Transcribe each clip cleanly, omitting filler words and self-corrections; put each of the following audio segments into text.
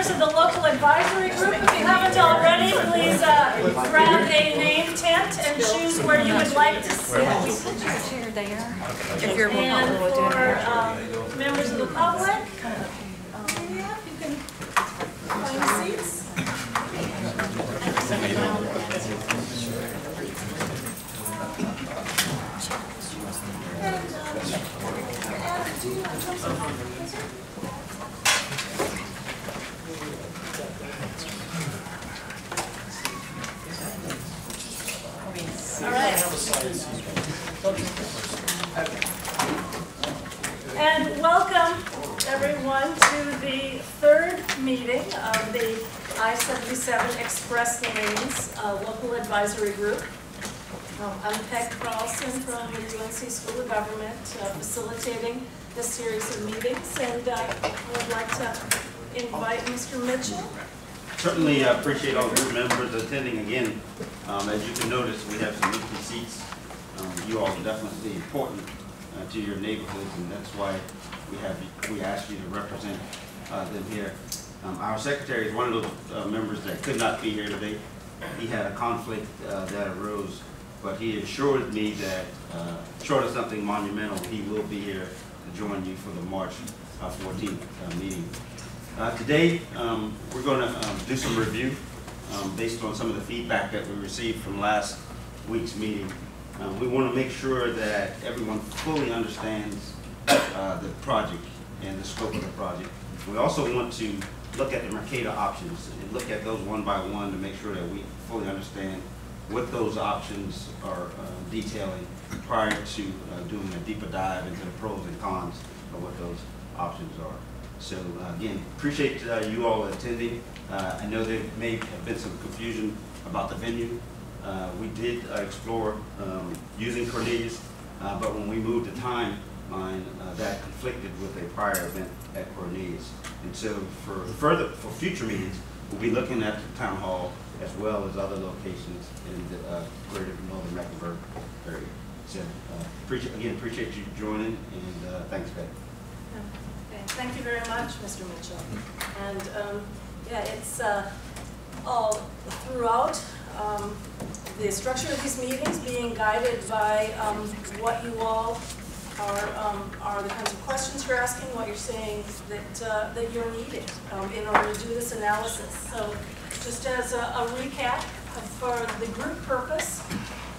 members of the local advisory group, if you haven't already, please grab a name tent and choose where you would like to sit. We put your chair there. If you're more And comfortable with doing for members of the public, yeah, you can find seats. All right. And welcome everyone to the third meeting of the I-77 Express Lanes Local Advisory Group. I'm Peg Carlson from the UNC School of Government, facilitating this series of meetings, and I would like to invite Mr. Mitchell. Certainly appreciate all the group members attending again. As you can notice, we have some empty seats. You all are definitely important to your neighborhoods, and that's why we asked you to represent them here. Our secretary is one of those members that could not be here today. He had a conflict that arose, but he assured me that short of something monumental, he will be here to join you for the March 14th meeting. Today, we're going to do some review based on some of the feedback that we received from last week's meeting. We want to make sure that everyone fully understands the project and the scope of the project. We also want to look at the Mercator options and look at those one by one to make sure that we fully understand what those options are detailing prior to doing a deeper dive into the pros and cons of what those options are. So again, appreciate you all attending. I know there may have been some confusion about the venue. We did explore using Cornelius, but when we moved the timeline, that conflicted with a prior event at Cornelius. And so for future meetings, we'll be looking at the town hall as well as other locations in the greater northern Mecklenburg area. So appreciate you joining, and thanks, Pat. Thank you very much, Mr. Mitchell. And yeah, it's all throughout the structure of these meetings being guided by what you all are the kinds of questions you're asking, what you're saying that you're needing in order to do this analysis. So just as a recap for the group purpose,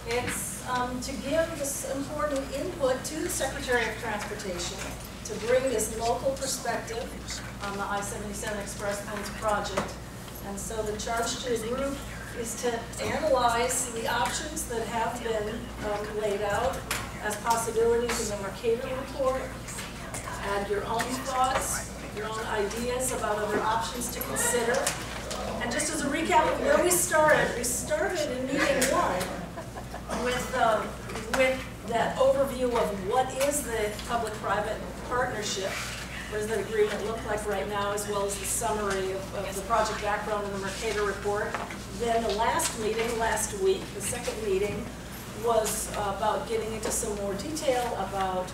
it's to give this important input to the Secretary of Transportation to bring this local perspective on the I-77 Express Lanes project. And so the charge to the group is to analyze the options that have been laid out as possibilities in the Mercator report, add your own thoughts, your own ideas about other options to consider. And just as a recap of where we started in meeting one with that overview of what is the public-private partnership, what does that agreement look like right now, as well as the summary of the project background in the Mercator report. Then the last meeting, last week, the second meeting, was about getting into some more detail about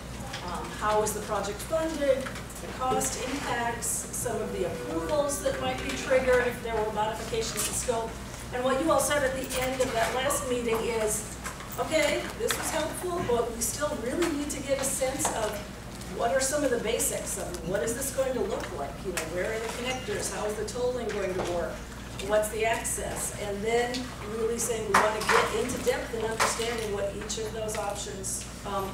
how is the project funded, the cost impacts, some of the approvals that might be triggered if there were modifications in scope. And what you all said at the end of that last meeting is, okay, this was helpful, but we still really need to get a sense of what are some of the basics of what is this going to look like? You know, where are the connectors? How is the tolling going to work? What's the access? And then really saying we want to get into depth in understanding what each of those options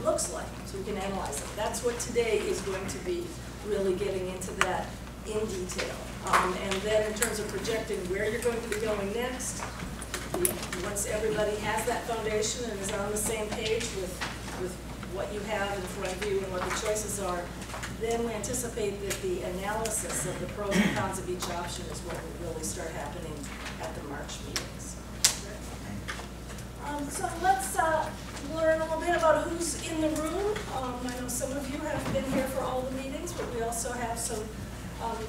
looks like, so we can analyze it. That's what today is going to be, really getting into that in detail. And then in terms of projecting where you're going to be going next, once everybody has that foundation and is on the same page with what you have in front of you and what the choices are, then we anticipate that the analysis of the pros and cons of each option is what will really start happening at the March meetings. So let's learn a little bit about who's in the room. I know some of you have been here for all the meetings, but we also have some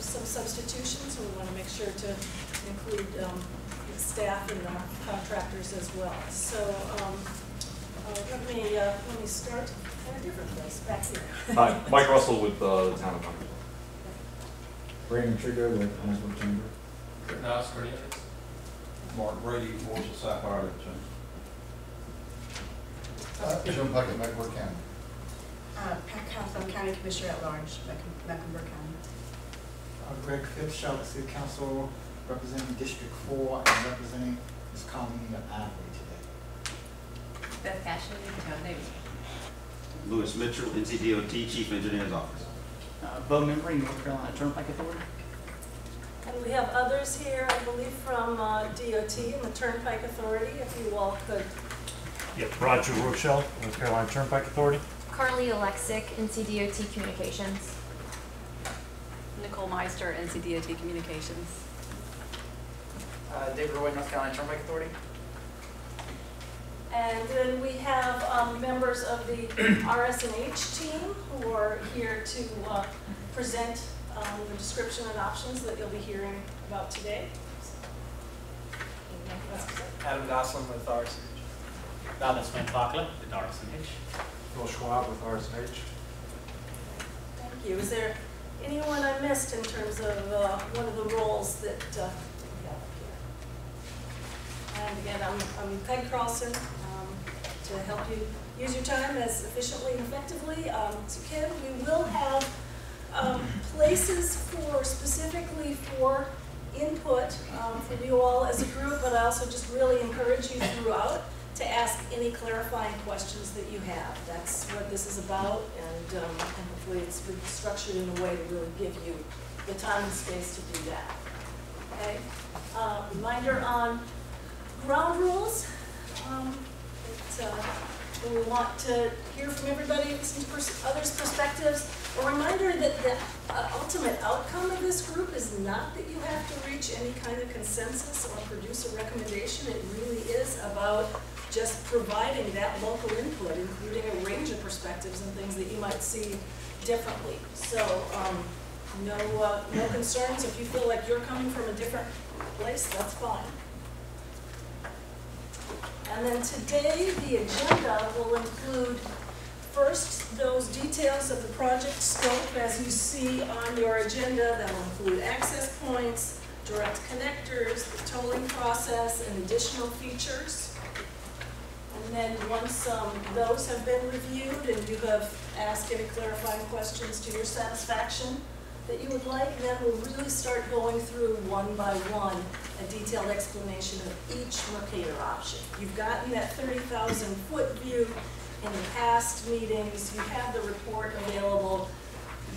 substitutions. We want to make sure to include staff and contractors as well. So let me start at a different place back here. Hi, Mike Russell with the Town of Concord. Brandon Trigger with Huntersville Chamber. Nice, Cornelius. Mark Brady, Morris South Ireland. Jim Puckett, Mecklenburg County. Pat Coughlin, County Commissioner at Large, Mecklenburg County. Greg Phipps, Charlotte City Council, representing District 4 and representing Ms. Colleen Adley today. Beth Cashin, Town Davis. Louis Mitchell, NCDOT Chief Engineer's Office. Bo Memory, North Carolina Turnpike Authority. And we have others here, I believe, from DOT and the Turnpike Authority, if you all could. Yep, Roger Rochelle, North Carolina Turnpike Authority. Carly Alexic, NCDOT Communications. Nicole Meister, NCDOT Communications. David Roy, North Carolina Turnpike Authority. And then we have members of the RS&H team who are here to present the description and options that you'll be hearing about today. Adam Gosselin with RS&H. Robin Smith-Bachler with RS&H. Phil Schwab with RSH. Thank you. Is there anyone I missed in terms of one of the roles that we have up here? And again, I'm Peg Carlson to help you use your time as efficiently and effectively as you can. We will have places specifically for input for you all as a group, but I also just really encourage you throughout to ask any clarifying questions that you have. That's what this is about, and hopefully it's been structured in a way to really give you the time and space to do that. Okay. Reminder on ground rules. We want to hear from everybody, listen to others' perspectives. A reminder that the ultimate outcome of this group is not that you have to reach any kind of consensus or produce a recommendation. It really is about just providing that local input, including a range of perspectives and things that you might see differently. So no concerns. If you feel like you're coming from a different place, that's fine. And then today, the agenda will include first those details of the project scope as you see on your agenda. That will include access points, direct connectors, the tolling process, and additional features. And then once those have been reviewed and you have asked any clarifying questions to your satisfaction that you would like, then we'll really start going through one by one a detailed explanation of each Mercator option. You've gotten that 30,000 foot view in the past meetings. You have the report available,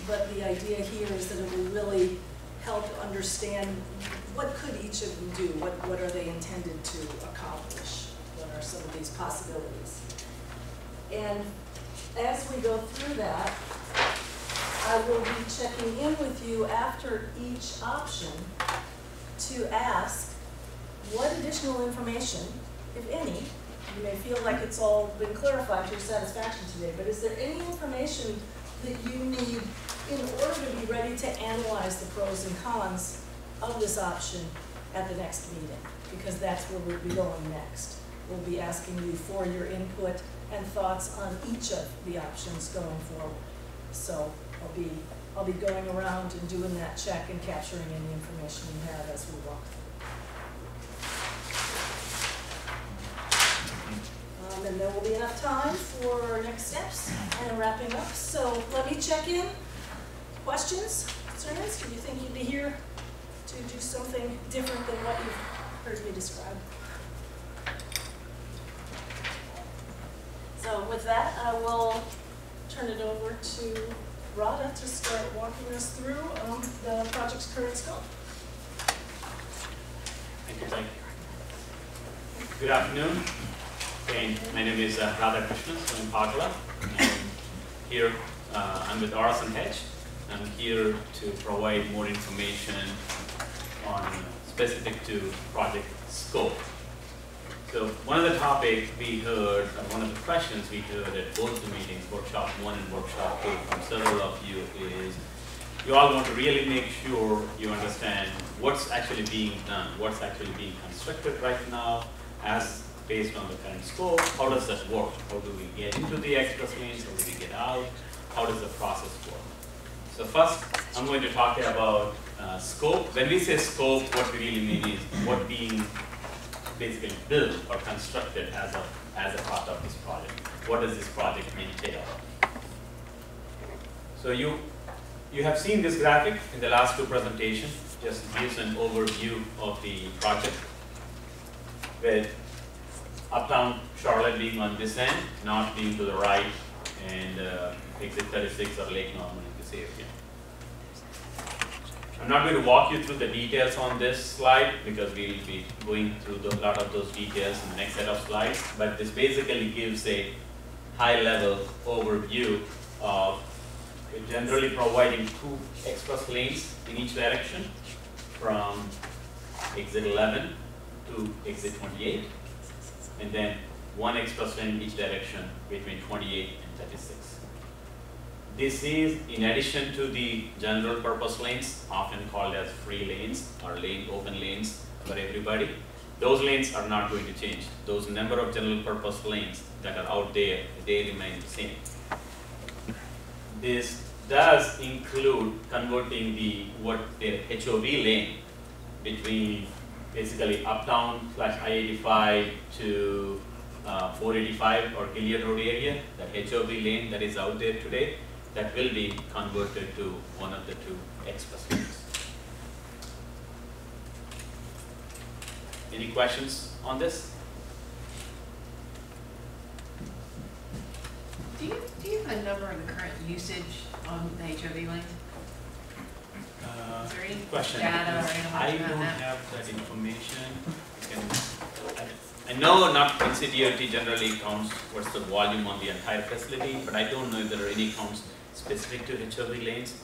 but the idea here is that it will really help understand what could each of them do, what are they intended to accomplish, what are some of these possibilities. And as we go through that, I will be checking in with you after each option to ask what additional information, if any, you may feel like it's all been clarified to your satisfaction today, but is there any information that you need in order to be ready to analyze the pros and cons of this option at the next meeting? Because that's where we'll be going next. We'll be asking you for your input and thoughts on each of the options going forward. So I'll be going around and doing that check and capturing any information you have as we walk through. And there will be enough time for next steps and wrapping up. So let me check in. Questions, concerns? Do you think you'd be here to do something different than what you've heard me describe? So with that, I will turn it over to Radha to start walking us through the project's current scope. Thank you, Zach. Good afternoon. Again, my name is Radha Krishnan from Pagala. Here, I'm with RS&H. I'm here to provide more information on specific to project scope. So one of the topics we heard, one of the questions we heard at both the meetings, workshop 1 and workshop 2, from several of you is, you all want to really make sure you understand what's actually being done, what's actually being constructed right now, as based on the current scope. How does that work? How do we get into the express lanes? How do we get out? How does the process work? So first, I'm going to talk about scope. When we say scope, what we really mean is what being basically built or constructed as a part of this project. What does this project entail? So you have seen this graphic in the last two presentations. Just gives an overview of the project, with uptown Charlotte being on this end, north being to the right, and exit 36 or Lake Norman in this area. I'm not going to walk you through the details on this slide because we will be going through a lot of those details in the next set of slides, but this basically gives a high-level overview of generally providing 2 express lanes in each direction from exit 11 to exit 28, and then 1 express lane in each direction between 28 and 36. This is in addition to the general purpose lanes, often called as free lanes or open lanes for everybody. Those lanes are not going to change. Those number of general purpose lanes that are out there, they remain the same. This does include converting their HOV lane between basically uptown / I-85 to 485 or Gilead Road area. That HOV lane that is out there today, that will be converted to one of the 2 express lanes. Any questions on this? Do you have a number of the current usage on the HOV lanes? Is there any Question. data or anything I like don't that? have that information. I know not NCDOT generally counts what's the volume on the entire facility, but I don't know if there are any counts specific to HOV lanes.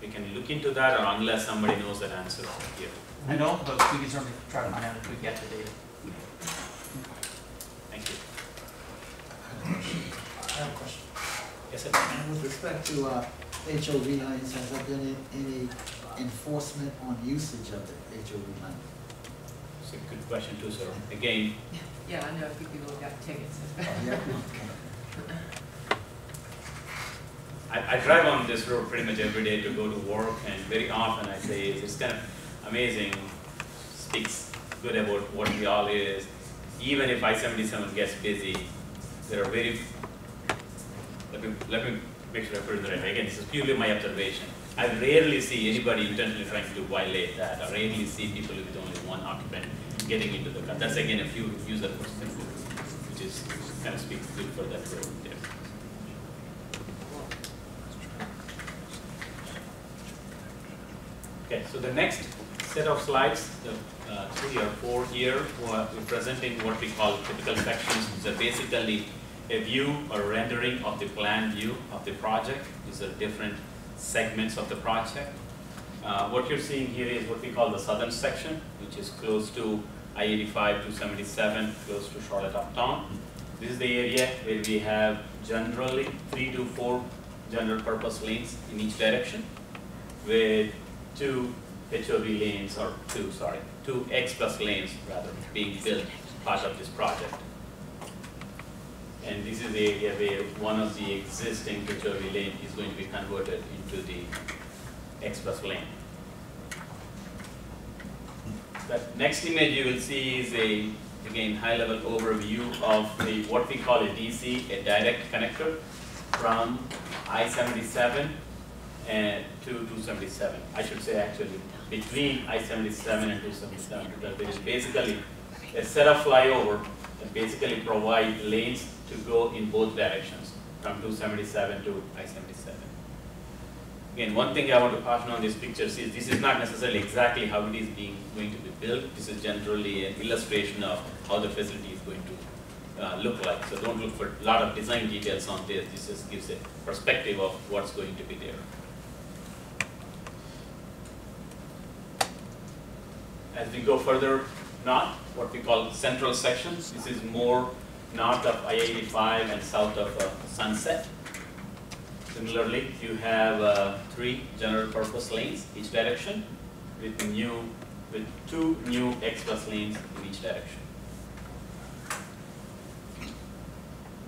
We can look into that, or unless somebody knows that answer here. I don't, but we can certainly try to find out if we get the data. Thank you. I have a question. Yes, sir. With respect to HOV lanes, has there been any enforcement on usage of the HOV lane? It's a good question too, sir. Again, Yeah, I know a few people who got tickets. Yeah. I drive on this road pretty much every day to go to work, and very often I say it's kind of amazing, speaks good about what we all is. Even if I-77 gets busy, there are very, let me make sure I put it right. Again, this is purely my observation. I rarely see anybody intentionally trying to violate that. I rarely see people with only one occupant getting into the car. That's again a few user perspective, which is kind of speaks good for that road there. Okay, so the next set of slides, the 3 or 4 here, we're presenting what we call typical sections. These are basically a view or rendering of the plan view of the project. These are different segments of the project. What you're seeing here is what we call the southern section, which is close to I-85 to 77, close to Charlotte Uptown. This is the area where we have generally 3 to 4 general purpose lanes in each direction, with 2 HOV lanes, or 2 express lanes rather, being built part of this project. And this is the area where one of the existing HOV lane is going to be converted into the express lane. The next image you will see is again, high-level overview of what we call a DC, a direct connector from I-77 and to 277. I should say actually between I-77 and 277, because there is basically a set of flyover that basically provide lanes to go in both directions from 277 to I-77. Again, one thing I want to caution on this picture is this is not necessarily exactly how it is going to be built. This is generally an illustration of how the facility is going to look like. So don't look for a lot of design details on this. This just gives a perspective of what's going to be there. As we go further north, what we call central sections, this is more north of I-85 and south of Sunset. Similarly, you have 3 general purpose lanes each direction with 2 new express lanes in each direction.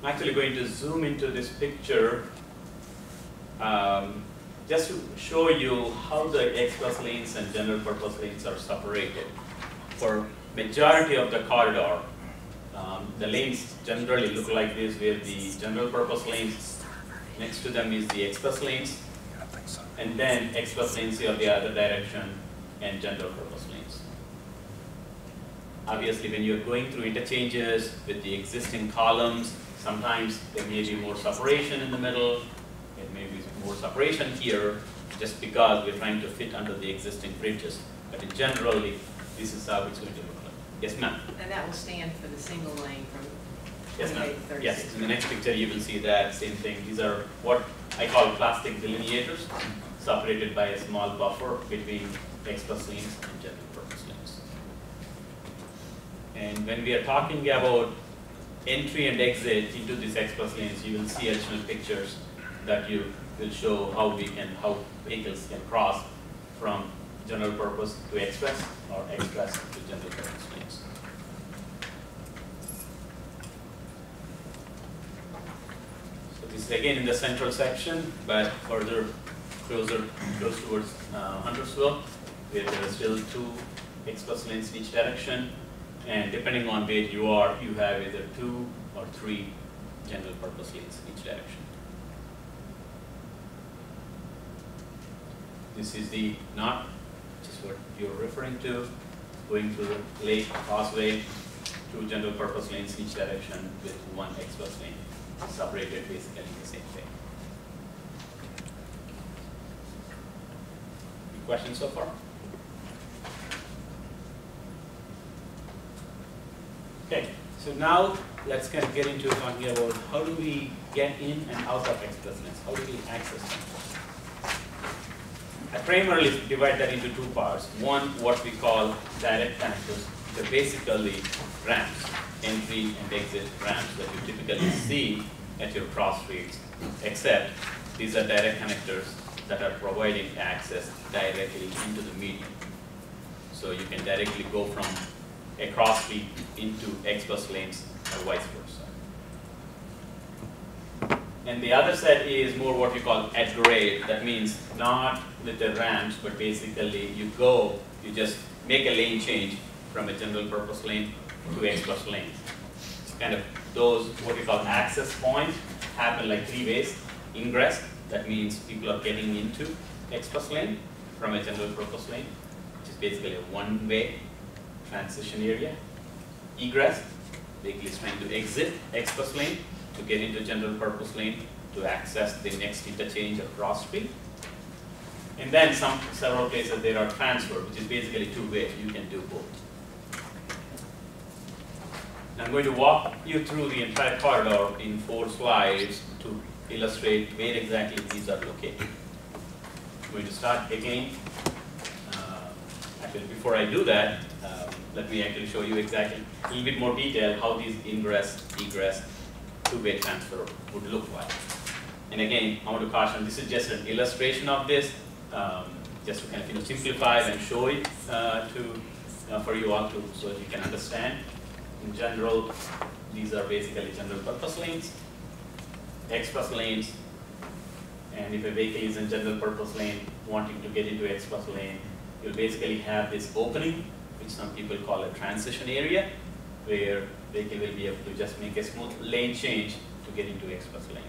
I'm actually going to zoom into this picture just to show you how the express lanes and general purpose lanes are separated. For majority of the corridor, the lanes generally look like this, where the general purpose lanes, next to them is the express lanes, and then express lanes here the other direction, and general purpose lanes. Obviously, when you're going through interchanges with the existing columns, sometimes there may be more separation in the middle, there may be more separation here, just because we're trying to fit under the existing bridges. But in generally, this is how it's going to look like. Yes, ma'am? And that will stand for the single lane from Yes, 28 ma'am. to 36. Yes, in the next picture you will see that same thing. These are what I call plastic delineators, separated by a small buffer between express lanes and general purpose lanes. And when we are talking about entry and exit into these express lanes, you will see additional pictures that you will show how vehicles can cross from general purpose to express or express to general purpose lanes. So this is again in the central section, but further close towards Huntersville, where there are still 2 express lanes in each direction, and depending on where you are, you have either 2 or 3 general purpose lanes in each direction. This is the knot, which is what you're referring to, going through the Lake Causeway, 2 general purpose lanes in each direction with 1 express lane, separated basically the same thing. Any questions so far? Okay, so now let's kind of get into talking about how do we get in and out of express lanes, how do we access them. I primarily divide that into 2 parts. One, what we call direct connectors. They're basically ramps, entry and exit ramps that you typically see at your cross streets, except these are direct connectors that are providing access directly into the median. So you can directly go from a cross street into express lanes or vice versa. And the other set is more what we call at grade. That means not with the ramps, but basically you just make a lane change from a general purpose lane to express lane. It's kind of those what we call access points happen like 3 ways. Ingress, that means people are getting into express lane from a general purpose lane, which is basically a 1-way transition area. Egress, basically is trying to exit express lane to get into general purpose lane to access the next interchange or cross street. And then several places there are transfer, which is basically 2-way. You can do both. Now I'm going to walk you through the entire corridor in 4 slides to illustrate where exactly these are located. I'm going to start again. Actually, before I do that, let me actually show you exactly a little bit more detail how these ingress, egress, 2-way transfer would look like. And again, I want to caution, this is just an illustration of this, just to kind of simplify and show it for you all to, so that you can understand. In general, these are basically general purpose lanes, express lanes, and if a vehicle is in general purpose lane wanting to get into express lane, you'll basically have this opening, which some people call a transition area, where vehicle will be able to just make a smooth lane change to get into express lane.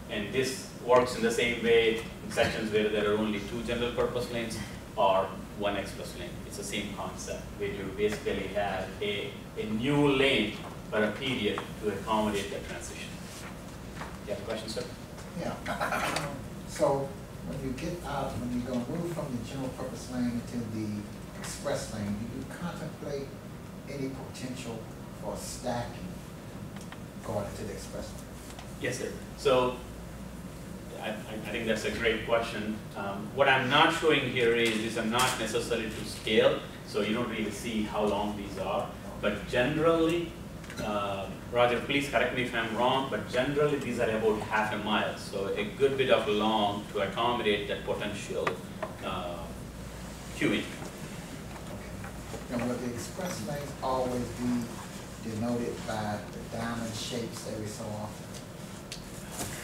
And this works in the same way in sections where there are only 2 general purpose lanes or 1 express lane. It's the same concept, where you basically have a new lane for a period to accommodate the transition. You have a question, sir? Yeah. So when you get out, when you're going to move from the general purpose lane to the express lane, do you contemplate any potential for stacking going to the express lane? Yes, sir. So I think that's a great question. What I'm not showing here is these are not necessarily to scale, so you don't really see how long these are. But generally, Roger, please correct me if I'm wrong, but generally these are about half a mile, so a good bit of long to accommodate that potential queuing. And will the express lanes always be denoted by the diamond shapes every so often?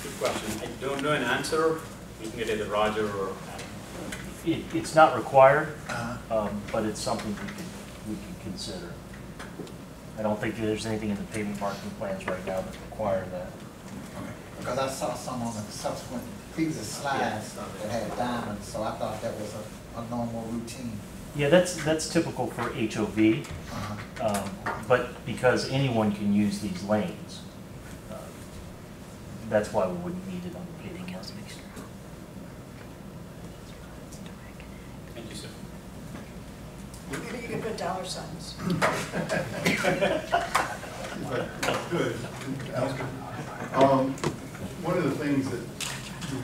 Good question. I don't know an answer. You can get either Roger or Adam. It's not required, but it's something we can consider. I don't think there's anything in the pavement marking plans right now that require that. Because I saw some on the subsequent previous slides that had diamonds, so I thought that was a normal routine. Yeah, that's typical for HOV, but because anyone can use these lanes, that's why we wouldn't need it on the paving house mixture. Thank you, sir. Maybe you can put dollar signs. Good. One of the things that you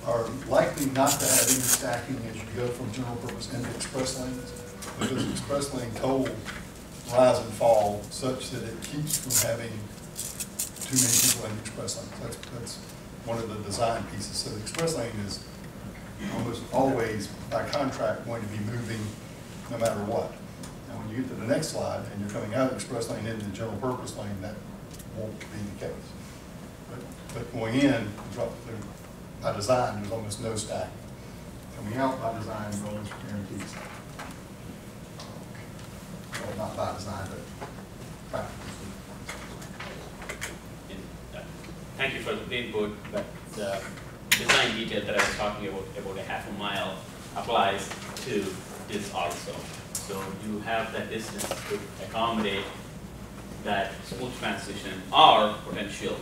are likely not to have any stacking as you go from general purpose into express lanes, because express lane tolls rise and fall such that it keeps from having too many people in the express lanes. That's one of the design pieces. So the express lane is almost always, by contract, going to be moving no matter what. And when you get to the next slide and you're coming out of the express lane into the general purpose lane, that won't be the case. But going in, by design, there's almost no stacking. Coming out by design, you're almost guaranteed stacking. Well, not by design, but practically. Thank you for the input, but the design detail that I was talking about a half a mile, applies to this also. So you have that distance to accommodate that smooth transition or potential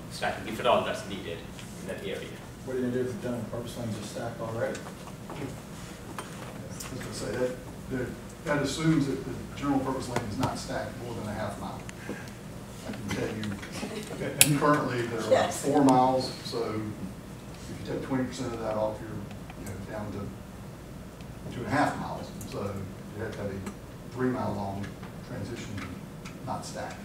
stacking, if at all that's needed in that area. What are you going to do if the general purpose lanes are stacked already? I was going to say that assumes that the general purpose lane is not stacked more than a half mile. I can tell you, currently there are 4 miles, so if you take 20% of that off, you're down to 2.5 miles. So you have to have a 3 mile long transition, not stacked.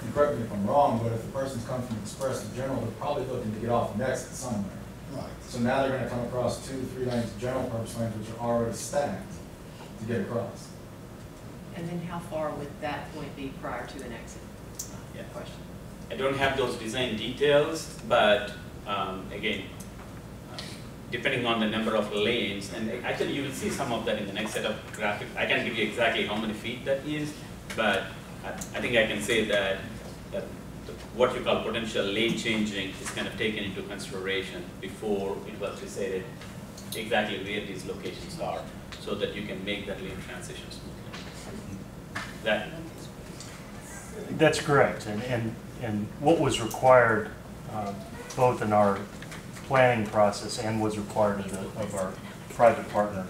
And correct me if I'm wrong, but if the person's coming from express to general, they're probably looking to get off an exit somewhere. Right. So now they're going to come across 2 to 3 lanes of general purpose lanes, which are already stacked, to get across. And then how far would that point be prior to an exit? Yeah. Question. I don't have those design details, but again, depending on the number of lanes, and actually you will see some of that in the next set of graphics. I can't give you exactly how many feet that is, but I think I can say that what you call potential lane changing is kind of taken into consideration before it was decided exactly where these locations are, so that you can make that lane transition smoothly. That's correct, and what was required both in our planning process and was required of our private partner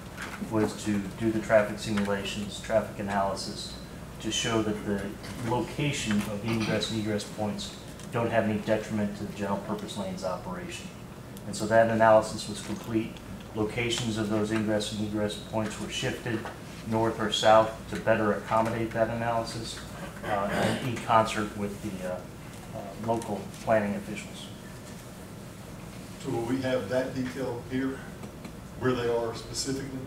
was to do the traffic simulations, traffic analysis, to show that the location of the ingress and egress points don't have any detriment to the general purpose lanes operation. And so that analysis was complete. Locations of those ingress and egress points were shifted north or south to better accommodate that analysis and in concert with the local planning officials. So will we have that detail here, where they are specifically?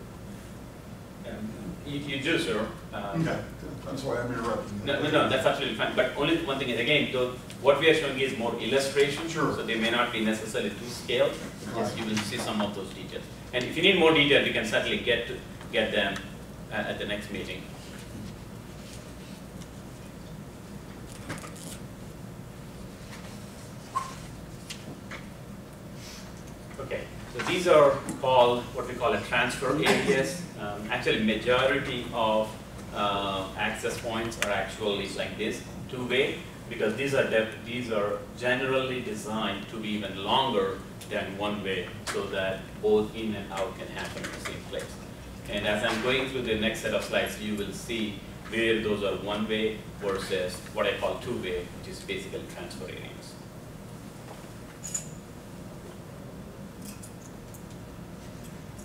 You do, sir. Okay, I'm sorry, I'm interrupting. No, that's absolutely fine. But only one thing is, again, what we are showing is more illustration. Sure. So they may not be necessarily to scale. Right. Yes, you will see some of those details. And if you need more detail, we can certainly get them at the next meeting. Okay, so these are called what we call a transfer areas. Actually, majority of access points are actually like this, two-way, because these are generally designed to be even longer than one-way, so that both in and out can happen in the same place. And as I'm going through the next set of slides, you will see where those are one-way versus what I call two-way, which is basically transfer areas.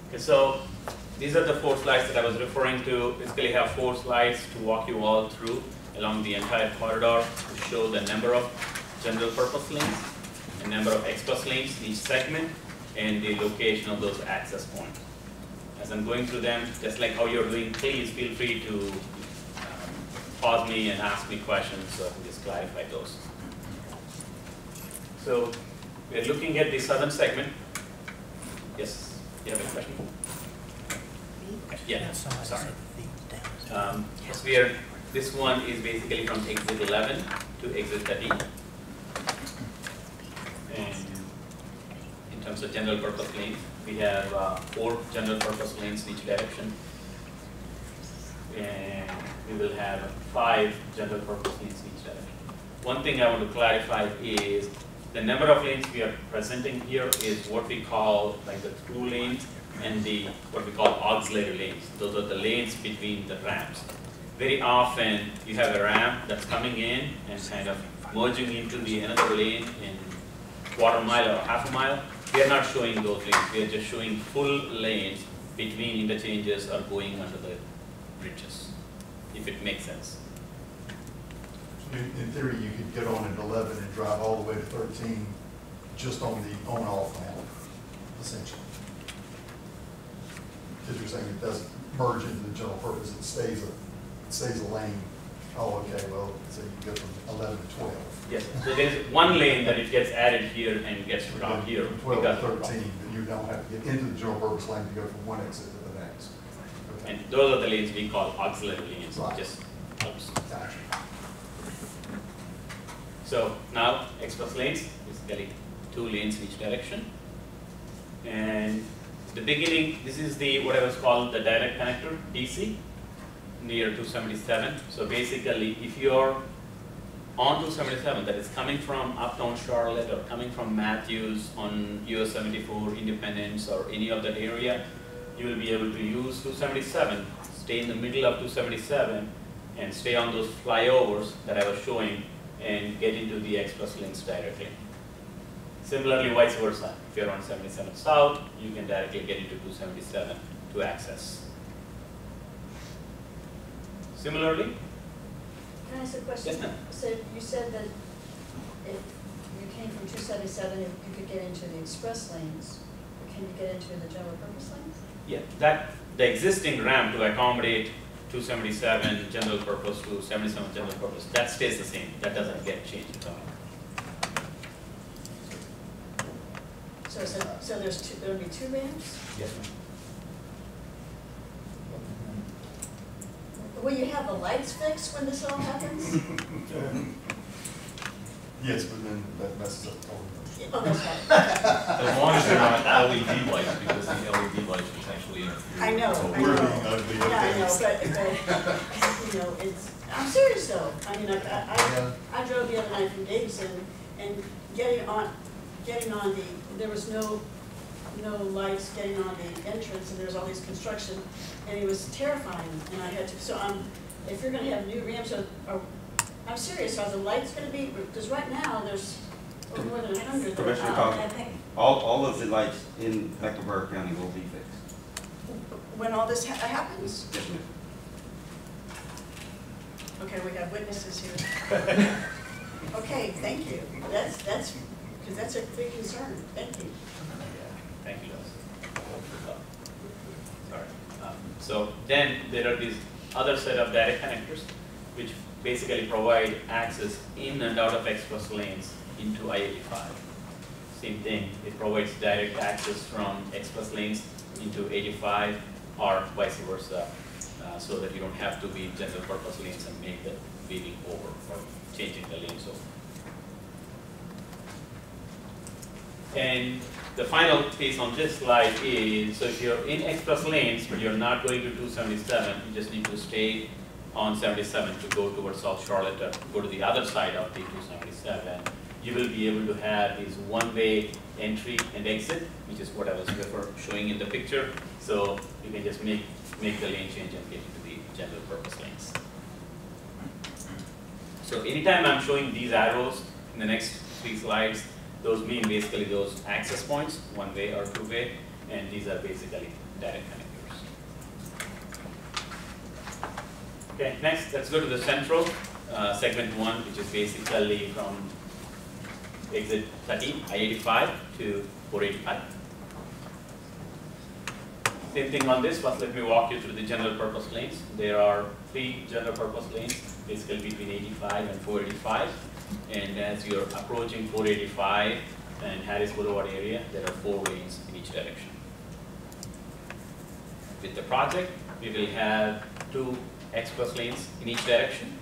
Okay, so these are the 4 slides that I was referring to. Basically, I have 4 slides to walk you all through along the entire corridor to show the number of general purpose lanes, the number of express lanes in each segment, and the location of those access points. As I'm going through them, just like how you're doing, please feel free to pause me and ask me questions so I can just clarify those. So we're looking at the southern segment. Yes, you have any question? Yeah, sorry. This one is basically from exit 11 to exit 13. And in terms of general purpose lanes, we have 4 general purpose lanes in each direction. And we will have 5 general purpose lanes in each direction. One thing I want to clarify is the number of lanes we are presenting here is what we call like the through lanes and the what we call auxiliary lanes. Those are the lanes between the ramps. Very often you have a ramp that's coming in and kind of merging into the another lane in quarter mile or half a mile. We are not showing those lanes. We are just showing full lanes between interchanges or going under the bridges, if it makes sense. In theory, you could get on at 11 and drive all the way to 13 just on the on-off ramp, essentially. Because you're saying it doesn't merge into the general purpose, it stays a lane. Oh, okay, well, so you can go from 11 to 12. Yes, so there's one lane that it gets added here and gets dropped here. From 12 to 13, but you don't have to get into the general purpose lane to go from one exit to the next. Okay. And those are the lanes we call auxiliary lanes. Right. Just helps. Gotcha. So now express lanes, basically 2 lanes in each direction. And the beginning, this is the what I was called the direct connector, DC, near 277. So basically, if you're on 277 that is coming from uptown Charlotte or coming from Matthews on US 74, Independence, or any of that area, you will be able to use 277, stay in the middle of 277, and stay on those flyovers that I was showing and get into the express lanes directly. Similarly, vice versa. If you're on 77 South, you can directly get into 277 to access. Similarly, Can I ask a question? Yes, ma'am. So you said that if you came from 277, you could get into the express lanes, but can you get into the general purpose lanes? yeah, the existing ramp to accommodate 277 general purpose to 77 general purpose, that stays the same. That doesn't get changed at all. So there'll be 2 ramps? Yes, ma'am. Will you have the lights fixed when this all happens? Yes, but then that messes up the whole thing. Oh, that's right. As long as they're not LED lights, because the LED lights potentially interfere. I know, So I We're know. being ugly. Yeah, I know, but, you know, I'm serious though. I mean, I drove the other night from Davidson and getting on there was no lights getting on the entrance and there was all this construction and it was terrifying and I had to, so if you're gonna have new ramps, I'm serious, are the lights gonna be, because right now there's more than 100 that are Commissioner out. Cobb, all of the lights in Mecklenburg County will be fixed. When all this happens? Yes, ma'am. Okay, we have witnesses here. Okay, thank you. That's, because that's a big concern. Thank you. Thank you, Lois. Sorry. So then there are these other set of direct connectors, which basically provide access in and out of express lanes into I-85. Same thing, it provides direct access from express lanes into 85 or vice versa, so that you don't have to be in general purpose lanes and make the weaving over or changing the lanes over. And the final piece on this slide is, so if you're in express lanes, but you're not going to 277, you just need to stay on 77 to go towards South Charlotte or go to the other side of the 277. You will be able to have these one-way entry and exit, which is what I was before showing in the picture. So you can just make the lane change and get into the general purpose lanes. So anytime I'm showing these arrows in the next 3 slides, those mean basically those access points, one-way or two-way, and these are basically direct connectors. Okay, next let's go to the central, segment 1, which is basically from exit 13, I-85 to 485. Same thing on this, but let me walk you through the general purpose lanes. There are 3 general purpose lanes, basically between 85 and 485. And as you're approaching 485 and Harris Boulevard area, there are 4 lanes in each direction. With the project, we will have 2 express lanes in each direction.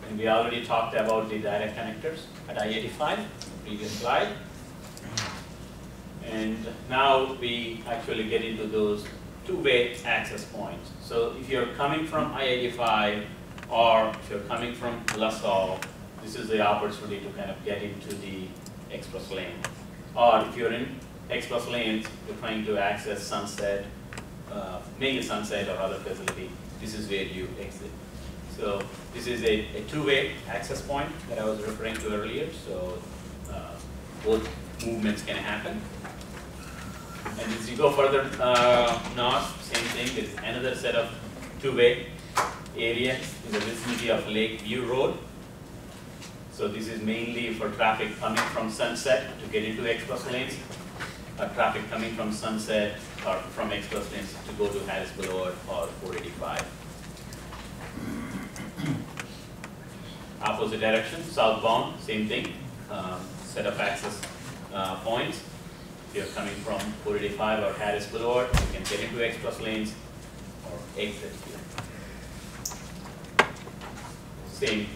And we already talked about the direct connectors at I-85, previous slide. And now we actually get into those 2-way access points. So if you're coming from I-85 or if you're coming from LaSalle, this is the opportunity to kind of get into the express lane. Or if you're in express lanes, you're trying to access Sunset, mainly Sunset or other facility, this is where you exit. So this is a 2-way access point that I was referring to earlier, so both movements can happen. And as you go further north, same thing, there is another set of 2-way area in the vicinity of Lakeview Road. So this is mainly for traffic coming from Sunset to get into express lanes, or traffic coming from Sunset or from express lanes to go to Harris Boulevard or 485. Opposite direction, southbound, same thing, set of access points. If you're coming from 485 or Harris Boulevard, you can get into express lanes or exit here. Same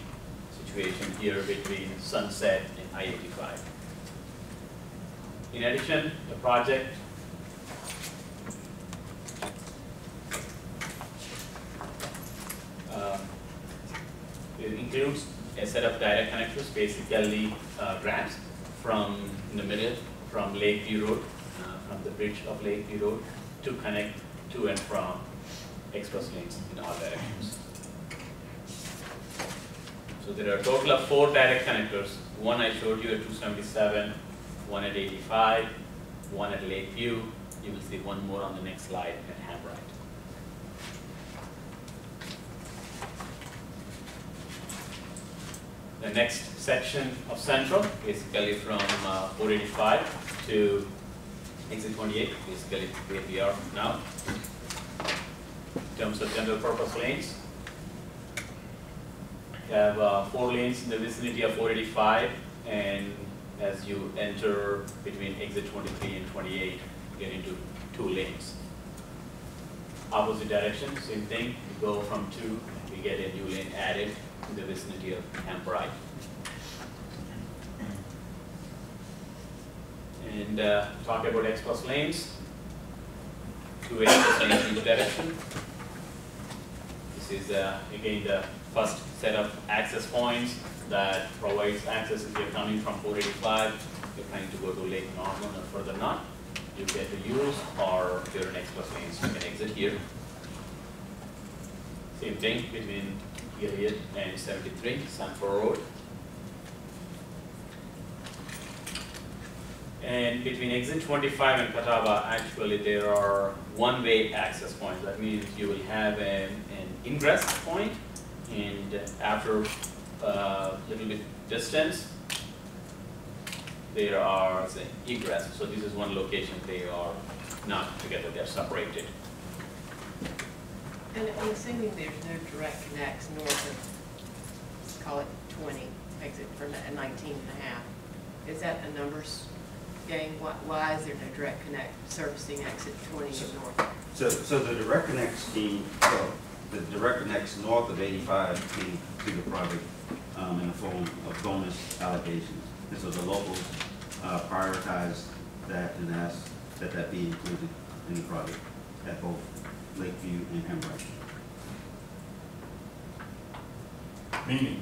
situation here between Sunset and I-85. In addition, the project it includes a set of direct connectors, basically ramps from in the middle, from Lakeview Road, from the bridge of Lakeview Road, to connect to and from express lanes in all directions. So there are a total of 4 direct connectors. One I showed you at 277, one at 85, one at Lakeview. You will see one more on the next slide at Hambright. The next section of Central, basically from 485 to exit 28, basically where we are now. In terms of general purpose lanes, you have 4 lanes in the vicinity of 485, and as you enter between exit 23 and 28, you get into 2 lanes. Opposite direction, same thing, you go from 2, we get a new lane added in the vicinity of Hambright. And talk about express lanes. 2 express lanes in each direction. This is again the first set of access points that provides access if you're coming from 485, you're trying to go to Lake Norman or further north, you get to use, or if you're in express lanes, you can exit here. Same thing between Gilead and 73, Sanford Road. And between exit 25 and Catawba, actually there are 1-way access points. That means you will have an ingress point, and after a little bit distance, there are say, egress. So this is one location. They are not together. They are separated. And I'm assuming there's no direct connects north of, let's call it 20, exit for 19 and a half. Is that a numbers game? Why is there no direct connect servicing exit 20 and north? So the direct connect scheme, so the direct connects north of 85 came to the project in the form of bonus allocations. And so the locals prioritized that and asked that that be included in the project at both Lakeview and Hambright. Meaning,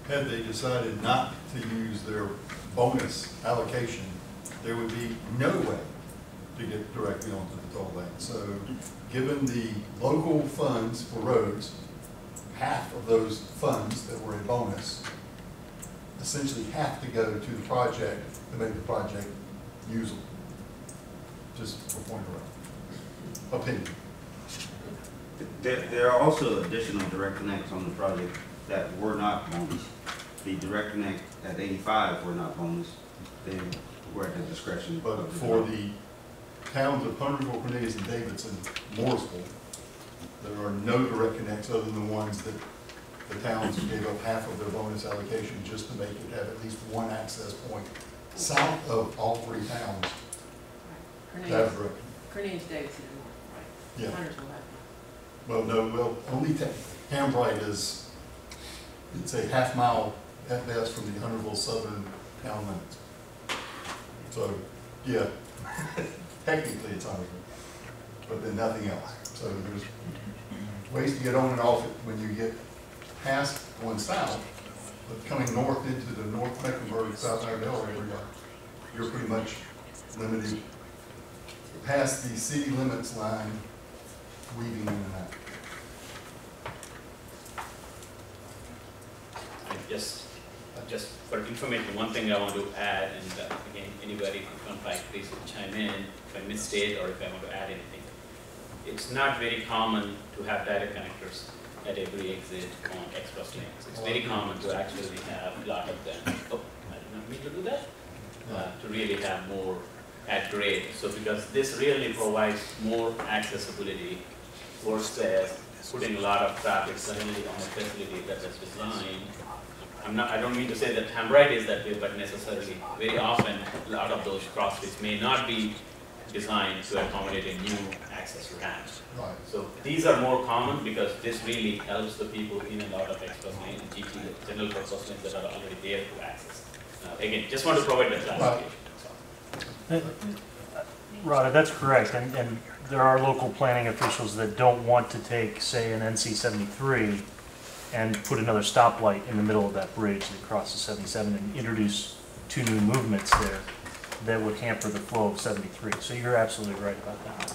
had they decided not to use their bonus allocation, there would be no way to get directly onto the toll lane. So given the local funds for roads, half of those funds that were a bonus essentially have to go to the project to make the project usable. Just for point of opinion. There are also additional direct connects on the project that were not bonus. The direct connect at 85 were not bonus. They were at the discretion. But for the towns of Punterville, Cornelius, and Davidson, Mooresville, there are no direct connects other than the ones that the towns gave up half of their bonus allocation just to make it have at least one access point south of all three towns. Cornelius, Cornelius Davidson, right? Yeah. Hunters will have. Well, no, well, only Hambright is, it's a half mile at best from the Huntersville southern town limits. So, yeah, technically it's Huntersville, but then nothing else. So there's ways to get on and off it when you get past going south, but coming north into the North Mecklenburg, South Iredell area, you're pretty much limited past the city limits line, weaving in and out. Just for information, one thing I want to add, and again, anybody from Pike, please chime in if I misstate or if I want to add anything. It's not very common to have direct connectors at every exit on express lanes. It's very common to actually have a lot of them. Oh, I did not mean to do that. To really have more at grade. So because this really provides more accessibility versus putting a lot of traffic suddenly on a facility that is designed. I don't mean to say that Hambright is that way, but necessarily, very often, a lot of those crossways may not be designed to accommodate a new access ramp. Right. So these are more common because this really helps the people in and out of express lane and GT, general purpose lanes that are already there to access. Again, just want to provide that clarification. Rada, that's correct, and there are local planning officials that don't want to take, say, an NC-73 and put another stoplight in the middle of that bridge that crosses 77 and introduce two new movements there that would hamper the flow of 73. So you're absolutely right about that.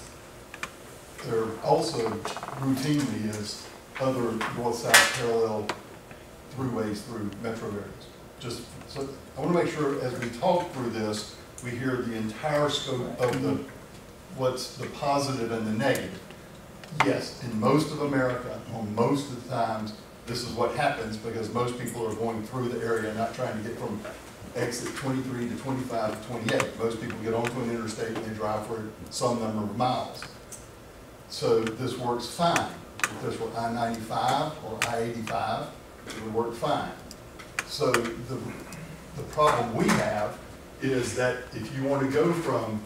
There also routinely is other north-south parallel throughways through metro areas. Just so I want to make sure as we talk through this, we hear the entire scope of what's the positive and the negative. Yes, in most of America, on most of the times, this is what happens because most people are going through the area, not trying to get from exit 23 to 25 to 28. Most people get onto an interstate and they drive for some number of miles. So this works fine. If this were I-95 or I-85, it would work fine. So the problem we have is that if you want to go from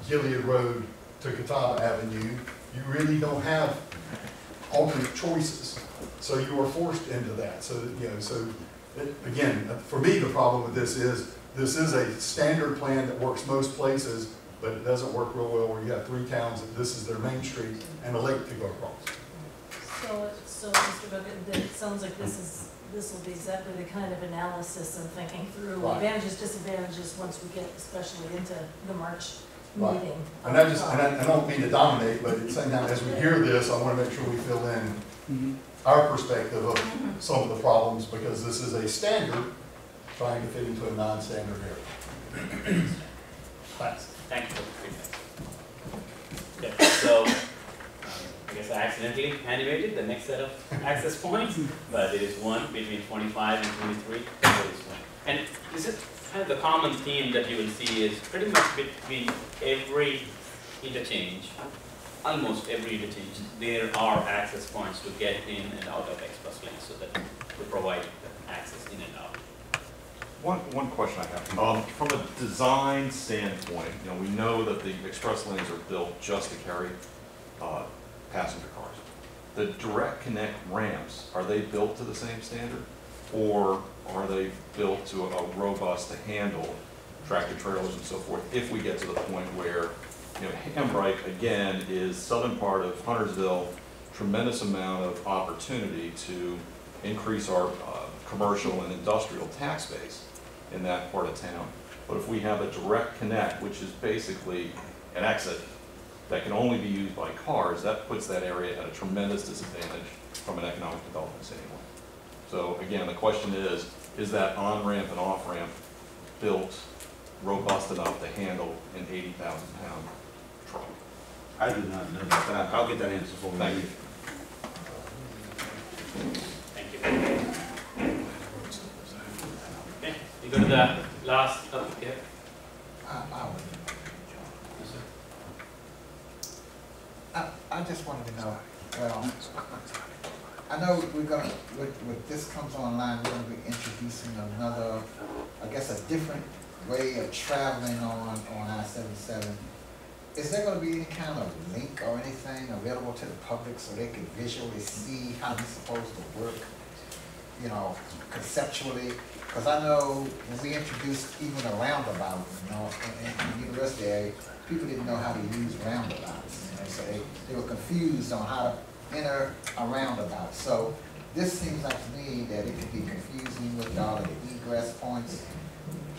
Gilead Road to Catawba Avenue, you really don't have alternate choices. So you are forced into that. So, you know, again, for me, the problem with this is a standard plan that works most places, but it doesn't work real well where you have three towns and this is their main street and a lake to go across. So Mr. Bucket, it sounds like this will be exactly the kind of analysis and thinking through advantages, disadvantages once we get especially into the March meeting. And I don't mean to dominate, but at the same time, as we hear this, I want to make sure we fill in our perspective of some of the problems because this is a standard trying to fit into a non-standard area. Thanks. Thank you for the feedback. Okay, so I guess I accidentally animated the next set of access points, but it is one between 25 and 23. And this is kind of the common theme that you will see is pretty much between every interchange, almost every interchange, there are access points to get in and out of express lanes so that to provide access in and out. One question I have. From a design standpoint, you know, we know that the express lanes are built just to carry passenger cars. The direct connect ramps, are they built to the same standard? Or are they built to a robust to handle tractor trailers and so forth if we get to the point where, you know, Hambright, again, is southern part of Huntersville, tremendous amount of opportunity to increase our commercial and industrial tax base in that part of town. But if we have a direct connect, which is basically an exit that can only be used by cars, that puts that area at a tremendous disadvantage from an economic development standpoint. So again, the question is that on-ramp and off-ramp built robust enough to handle an 80,000-pound truck? I do not know that, but I'll get that answer for you. Thank you. Thank you. Okay, you go to the last up here. I just wanted to know, well, I know we're gonna, with this comes online, we're gonna be introducing another, I guess, a different way of traveling on I-77. Is there gonna be any kind of link or anything available to the public so they can visually see how it's supposed to work, you know, conceptually? Because I know when we introduced even a roundabout, you know, in the university area, people didn't know how to use roundabouts, you know, so they were confused on how to enter a roundabout. So this seems like to me that it could be confusing with all of the egress points,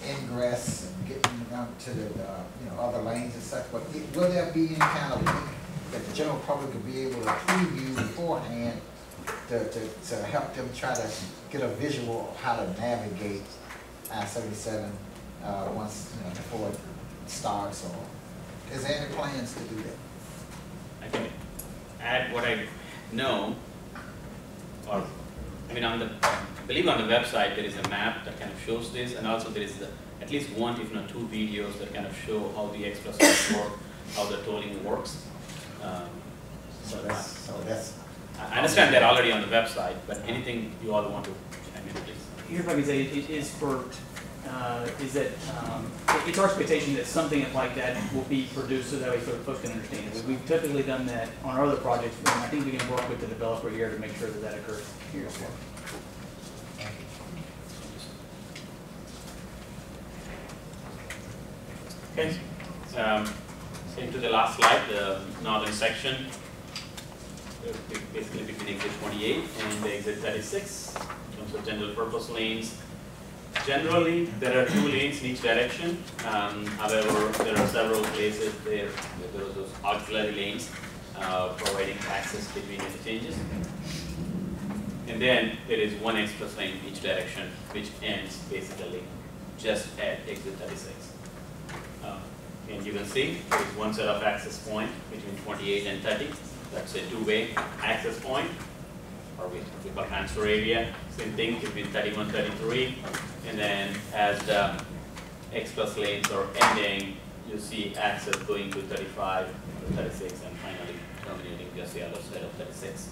ingress, and getting down to the you know, other lanes and such. But will there be any kind of link that the general public will be able to preview beforehand to help them try to get a visual of how to navigate I-77 once, you know, before it starts? Or is there any plans to do that? I can add what I know, or I mean, I believe on the website there is a map that kind of shows this, and also there is at least one, if not two, videos that kind of show how the expressways work, how the tolling works. So that's. I understand they're already on the website, but anything you all want to chime in, please. Here, if I can say, it is for, is that, it's our expectation that something like that will be produced so that way folks can understand it. We've typically done that on our other projects, and I think we can work with the developer here to make sure that that occurs here as well. Okay, into the last slide, the northern section, basically between exit 28 and the exit 36, in terms of general purpose lanes. Generally, there are 2 lanes in each direction. However, there are several places there are those auxiliary lanes providing access between interchanges. And then there is 1 express lane in each direction, which ends basically just at exit 36. And you can see there is 1 set of access point between 28 and 30. That's a 2-way access point, or we call transfer area. Same thing between 31, 33. And then as the express lanes are ending, you see access going to 35, 36, and finally terminating just the other side of 36.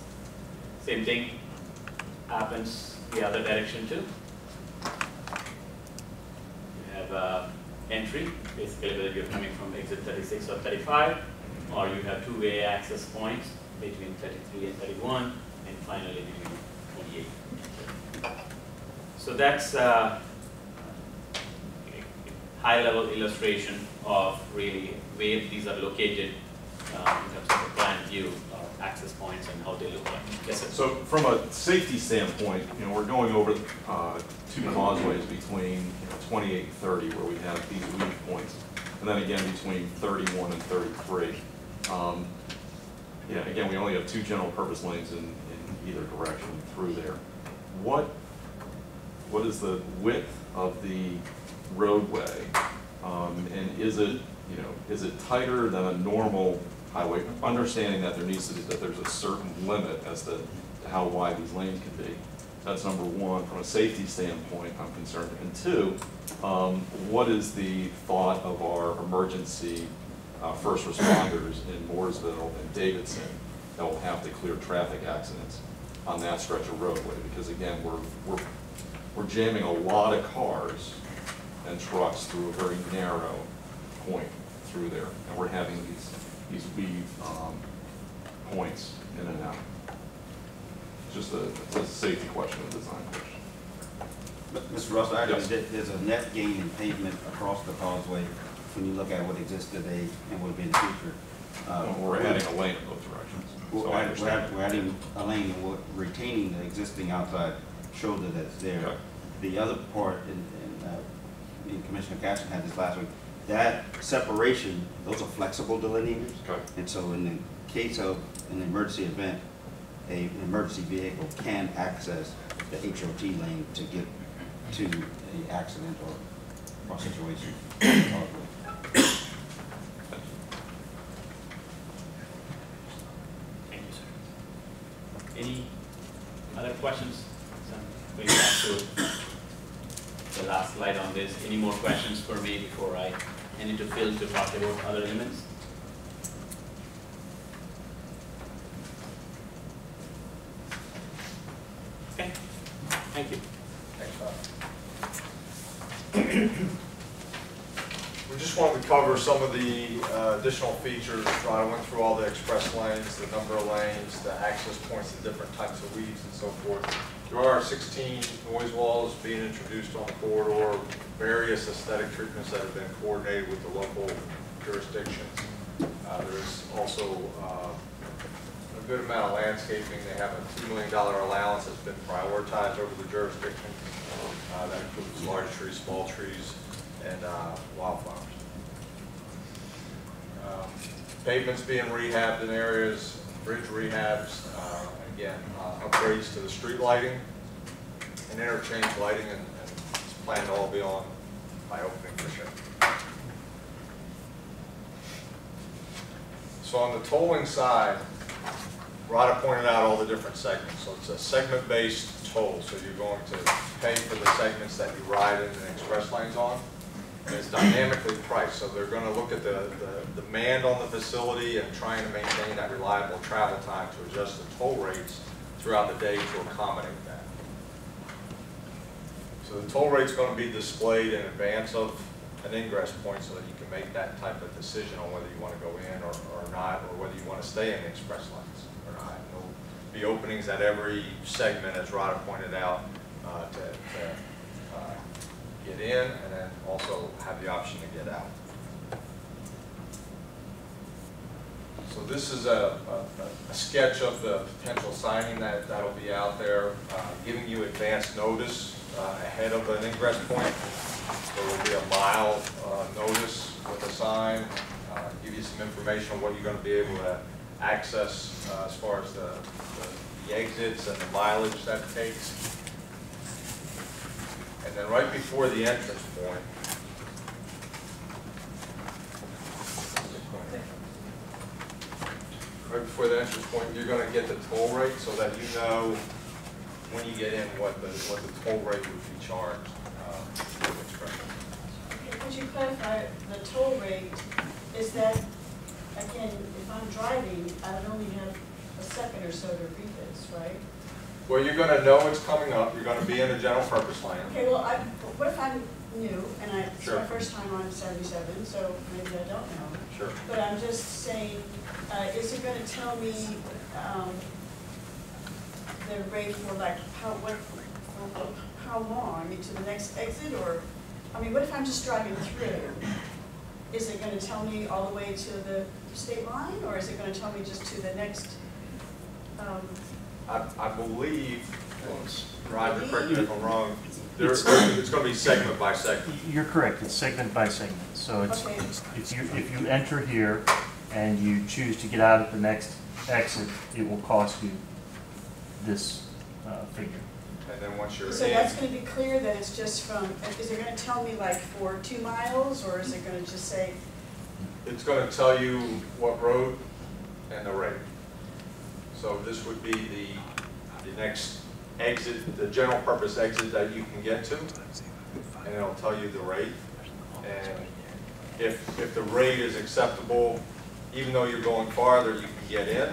Same thing happens the other direction too. You have entry, basically whether you're coming from exit 36 or 35, or you have 2-way access points between 33 and 31, and finally between 28. So that's a high-level illustration of really where these are located in terms of the plan view of access points and how they look like. Yes, sir. So from a safety standpoint, you know, we're going over 2 causeways between 28 and 30 where we have these weak points, and then again between 31 and 33. Yeah, again, we only have 2 general purpose lanes in either direction through there. What is the width of the roadway, and is it, you know, is it tighter than a normal highway? Understanding that there's a certain limit as to how wide these lanes can be. That's number 1. From a safety standpoint, I'm concerned. And 2, what is the thought of our emergency first responders in Mooresville and Davidson that will have to clear traffic accidents on that stretch of roadway? Because again, we're jamming a lot of cars and trucks through a very narrow point through there, and we're having these weave points in and out. It's just a safety question, a design question. But Mr. Russell, actually, there's a net gain in pavement across the causeway when you look at what exists today and what will be in the future. We're adding a lane in both directions. So We're adding a lane and we're retaining the existing outside shoulder that's there. Okay. The other part, and Commissioner Cashin had this last week, that separation, those are flexible delineators. Okay. And so in the case of an emergency event, an emergency vehicle can access the HOT lane to get to an accident or situation. Thank you, sir. Any other questions? So, going back to the last slide on this. Any more questions for me before I hand it to Phil to talk about other elements? cover some of the additional features. I went through all the express lanes, the number of lanes, the access points, the different types of weeds and so forth. There are 16 noise walls being introduced on the corridor, various aesthetic treatments that have been coordinated with the local jurisdictions. There is also a good amount of landscaping. They have a $2 million allowance that's been prioritized over the jurisdiction. That includes large trees, small trees, and wildflowers. Pavements being rehabbed in areas, bridge rehabs, again, upgrades to the street lighting and interchange lighting, and it's planned to all be on by opening for sure. So on the tolling side, Rada pointed out all the different segments. So it's a segment-based toll. So you're going to pay for the segments that you ride in the express lanes on. And it's dynamically priced. So they're going to look at the demand on the facility and trying to maintain that reliable travel time to adjust the toll rates throughout the day to accommodate that. So the toll rate's going to be displayed in advance of an ingress point so that you can make that type of decision on whether you want to go in or not, or whether you want to stay in the express lanes or not. There'll be openings at every segment, as Rada pointed out, to get in and then also have the option to get out. So this is a sketch of the potential signing that'll be out there, giving you advance notice ahead of an ingress point. There will be a mile notice with a sign, give you some information on what you're going to be able to access as far as the exits and the mileage that it takes. And then right before the entrance point, you're going to get the toll rate so that you know when you get in what the toll rate would be charged. Could you clarify the toll rate? Is that, again, if I'm driving, I would only have a second or so to read this, right? Well, you're going to know it's coming up. You're going to be in a general purpose lane. Okay, well, what if I'm new and it's Sure. my first time on 77, so maybe I don't know. Sure. But I'm just saying, is it going to tell me the rate for like how long? I mean, to the next exit, or I mean, what if I'm just driving through? Is it going to tell me all the way to the state line, or is it going to tell me just to the next? I believe, Roger, correct me if I'm wrong, it's going to be segment by segment. You're correct, it's segment by segment. So it's, Okay. if you enter here and you choose to get out at the next exit, it will cost you this figure. And then once you're So in, that's going to be clear that it's just from, is it going to tell me like for 2 miles, or is it going to just say? it's going to tell you what road and the rate. So this would be the next exit, the general purpose exit that you can get to, and it'll tell you the rate. And if the rate is acceptable, even though you're going farther, you can get in.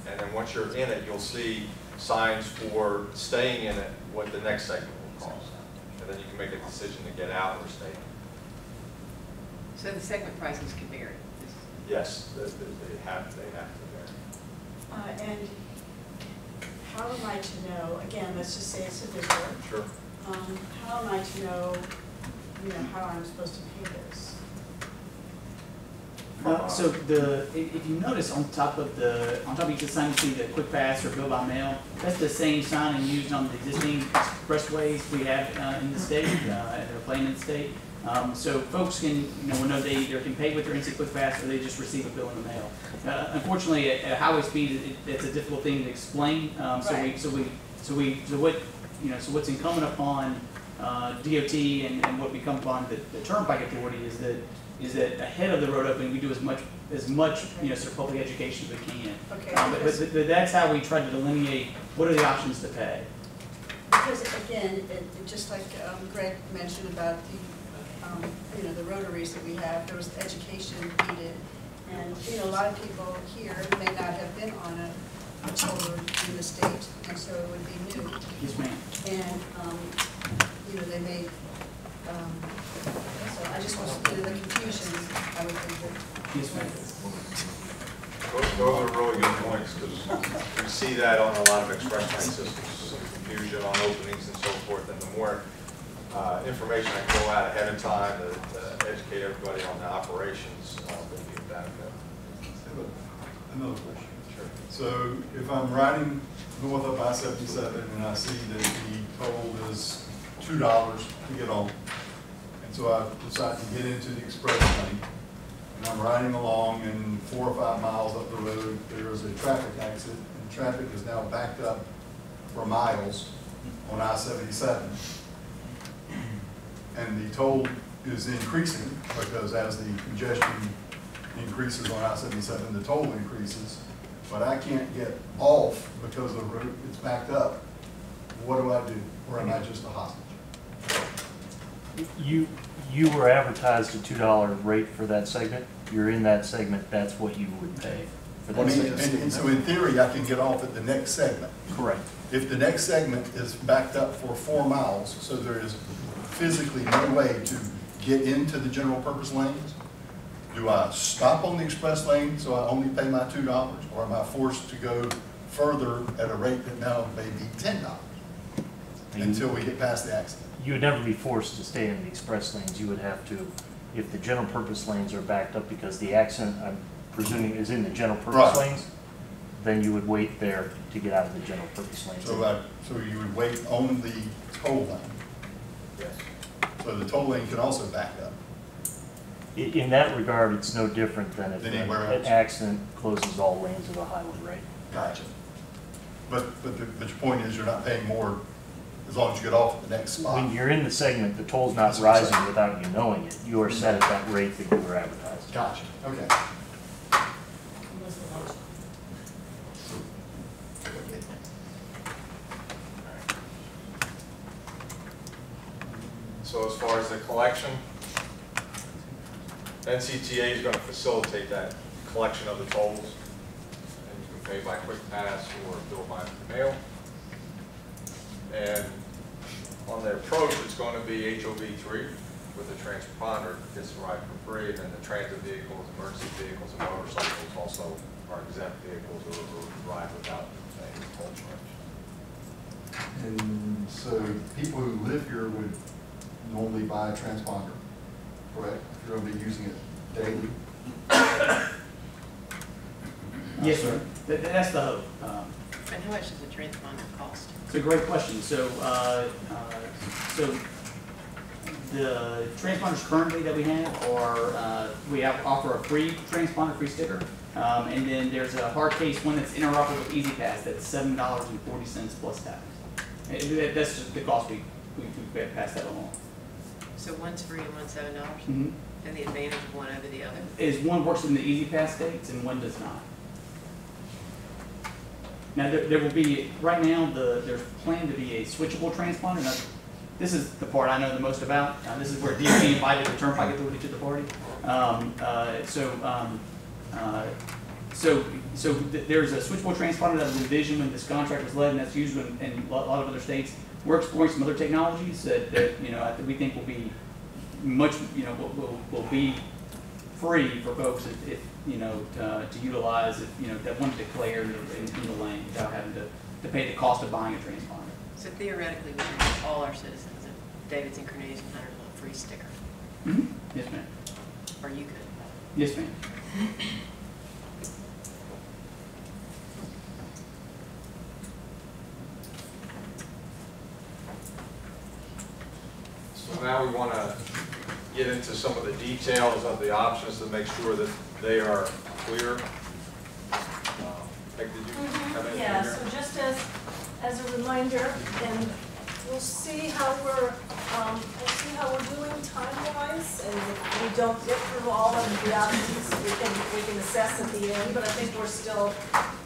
And then once you're in it, you'll see signs for staying in it, what the next segment will cost. And then you can make a decision to get out or stay in. So the segment prices can vary? Yes, they have to vary. And how am I to know, again, let's just say it's a visitor. Sure. How am I to know, how I'm supposed to pay this? So if you notice on top of each sign, you see the quick pass or bill by mail. That's the same sign used on the existing expressways we have in the state, that are playing in the state. So folks can, will know they either can pay with their instant quick pass or they just receive a bill in the mail. Unfortunately, at highway speed, it's a difficult thing to explain. So what's incumbent upon DOT and what we come upon the Turnpike Authority is that ahead of the road opening, we do as much sort of public education as we can. Okay. But that's how we try to delineate what are the options to pay. Because again, just like Greg mentioned about the rotaries that we have, there was education needed, and a lot of people here may not have been on a toll road in the state, and so it would be new. Yes, ma'am. And they may So I just want to, the confusion, I would think that. Yes, ma'am. Those are really good points, because we see that on a lot of express lane systems, confusion on openings and so forth, and the more information I can go out ahead of time to educate everybody on the operations, will be a benefit. Another question. Sure. So if I'm riding north of I-77 and I see that the toll is $2 to get on, and so I decide to get into the express lane, and I'm riding along, and 4 or 5 miles up the road, there is a traffic accident, and traffic is now backed up for miles on I-77. And the toll is increasing, because as the congestion increases on I-77, the toll increases, but I can't get off because the road is backed up. What do I do? Or am I just a hostage? You were advertised a $2 rate for that segment. You're in that segment, that's what you would pay for that segment. And so in theory, I can get off at the next segment. Correct. If the next segment is backed up for 4 miles, so there is physically no way to get into the general purpose lanes, do I stop on the express lane so I only pay my $2, or am I forced to go further at a rate that now may be $10 until we get past the accident? You would never be forced to stay in the express lanes. You would have to, if the general purpose lanes are backed up because the accident, I'm presuming, is in the general purpose lanes, then you would wait there to get out of the general purpose lanes. So you would wait on the toll lane? Yes. So the toll lane can also back up? In that regard, it's no different than if Anywhere an else? accident closes all lanes of a highway, right? Gotcha. But your point is you're not paying more as long as you get off at the next spot? When you're in the segment, the toll's not rising without you knowing it. You are set at that rate that you were advertised. Gotcha, okay. So as far as the collection, NCTA is going to facilitate that collection of the tolls. And you can pay by quick pass or bill by mail. And on the approach, it's going to be HOV3 with the transponder gets to ride for free, and then the transit vehicles, emergency vehicles, and motorcycles also are exempt vehicles or ride without a toll charge. And so people who live here would normally buy a transponder, correct? If you're going to be using it daily? Yes, sir. That's the hope. And how much does the transponder cost? It's a great question. So the transponders currently that we have are, offer a free transponder, free sticker. And then there's a hard case one that's interoperable with EasyPass that's $7.40 plus tax. That's just the cost we pass that along. So one's free and one's $7? Mm-hmm. And the advantage of one over the other? Is one works in the EasyPass states and one does not. Now there will be, right now, there's planned to be a switchable transponder. Now, this is the part I know the most about. This is where DOT invited the Turnpike Authority to the party. So there's a switchable transponder that was envisioned when this contract was led, and that's used in a lot of other states. We're exploring some other technologies that we think will be much, will be free for folks if to utilize if that want to declare in the lane without having to pay the cost of buying a transponder. So theoretically, we can give all our citizens of Davidson, Cornelius, and Huntersville a free sticker. Mm-hmm. Yes, ma'am. Or you could. Yes, ma'am. So now we want to get into some of the details of the options to make sure that they are clear. Peg, did you have anything Yeah, here? so just as a reminder, and we'll see how we're doing time-wise, and if we don't get through all of the options, we can assess at the end, but I think we're still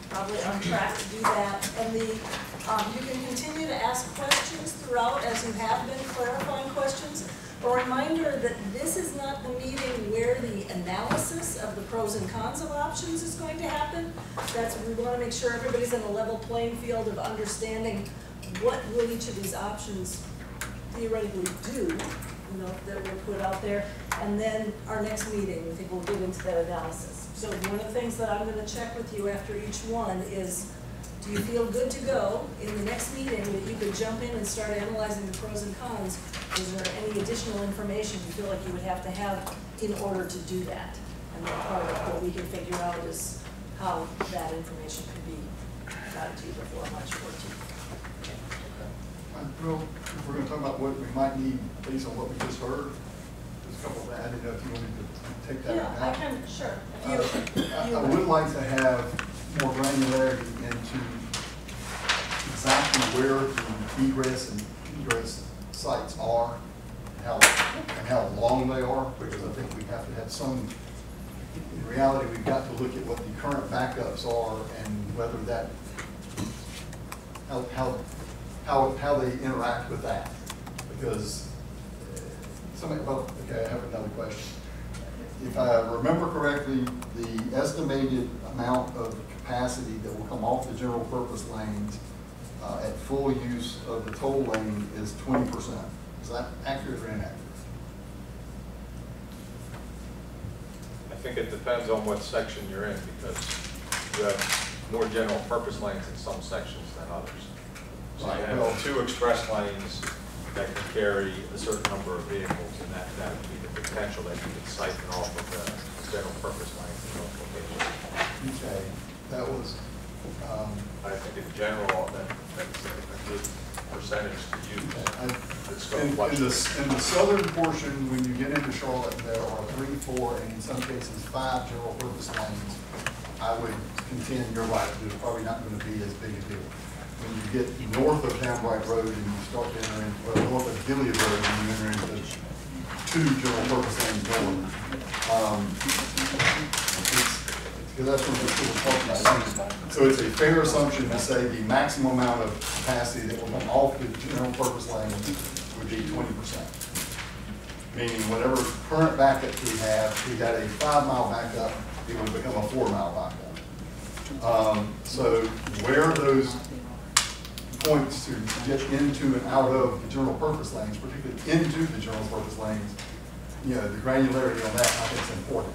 probably on track to do that. And you can continue to ask questions throughout as you have been clarifying questions. A reminder that this is not the meeting where the analysis of the pros and cons of options is going to happen. We want to make sure everybody's in a level playing field of understanding what will each of these options theoretically do, you know, that were put out there. And then our next meeting, we think we'll get into that analysis. So one of the things that I'm gonna check with you after each one is, do you feel good to go in the next meeting that you could jump in and start analyzing the pros and cons? Is there any additional information you feel like you would have to have in order to do that? And then part of what we can figure out is how that information could be got to you before March 14th. Bill, if we're gonna talk about what we might need based on what we just heard, there's a couple of that, I didn't know if you wanted to take that out. Yeah, I can, sure. If I would like to have more granularity into exactly where the egress and egress sites are, and how long they are, because I think we have to have some, in reality, we've got to look at what the current backups are and whether that, how they interact with that. Because somebody, well, okay, I have another question. If I remember correctly, the estimated amount of capacity that will come off the general purpose lanes at full use of the toll lane is 20%. Is that accurate or inaccurate? I think it depends on what section you're in, because you have more general purpose lanes in some sections than others. So you have 2 express lanes that can carry a certain number of vehicles, and that would be the potential that you could siphon off of the general purpose lanes in those locations. Okay, that was, I think in general, that's a good percentage to use. It's going to in fluctuate. the southern portion, when you get into Charlotte, there are 3, 4, and in some cases 5 general purpose lanes. I would contend you're right, there's probably not going to be as big a deal. When you get north of Hambright Road and you start to enter into, well, north of Gilead Road and you enter into 2 general purpose lanes going, because that's what we're talking about. So it's a fair assumption to say the maximum amount of capacity that will come off the general purpose lane would be 20%. Meaning whatever current backup we have, we had a 5-mile backup, it would become a 4-mile backup. So where those points to get into and out of the general purpose lanes, particularly into the general purpose lanes, you know, the granularity on that I think is important.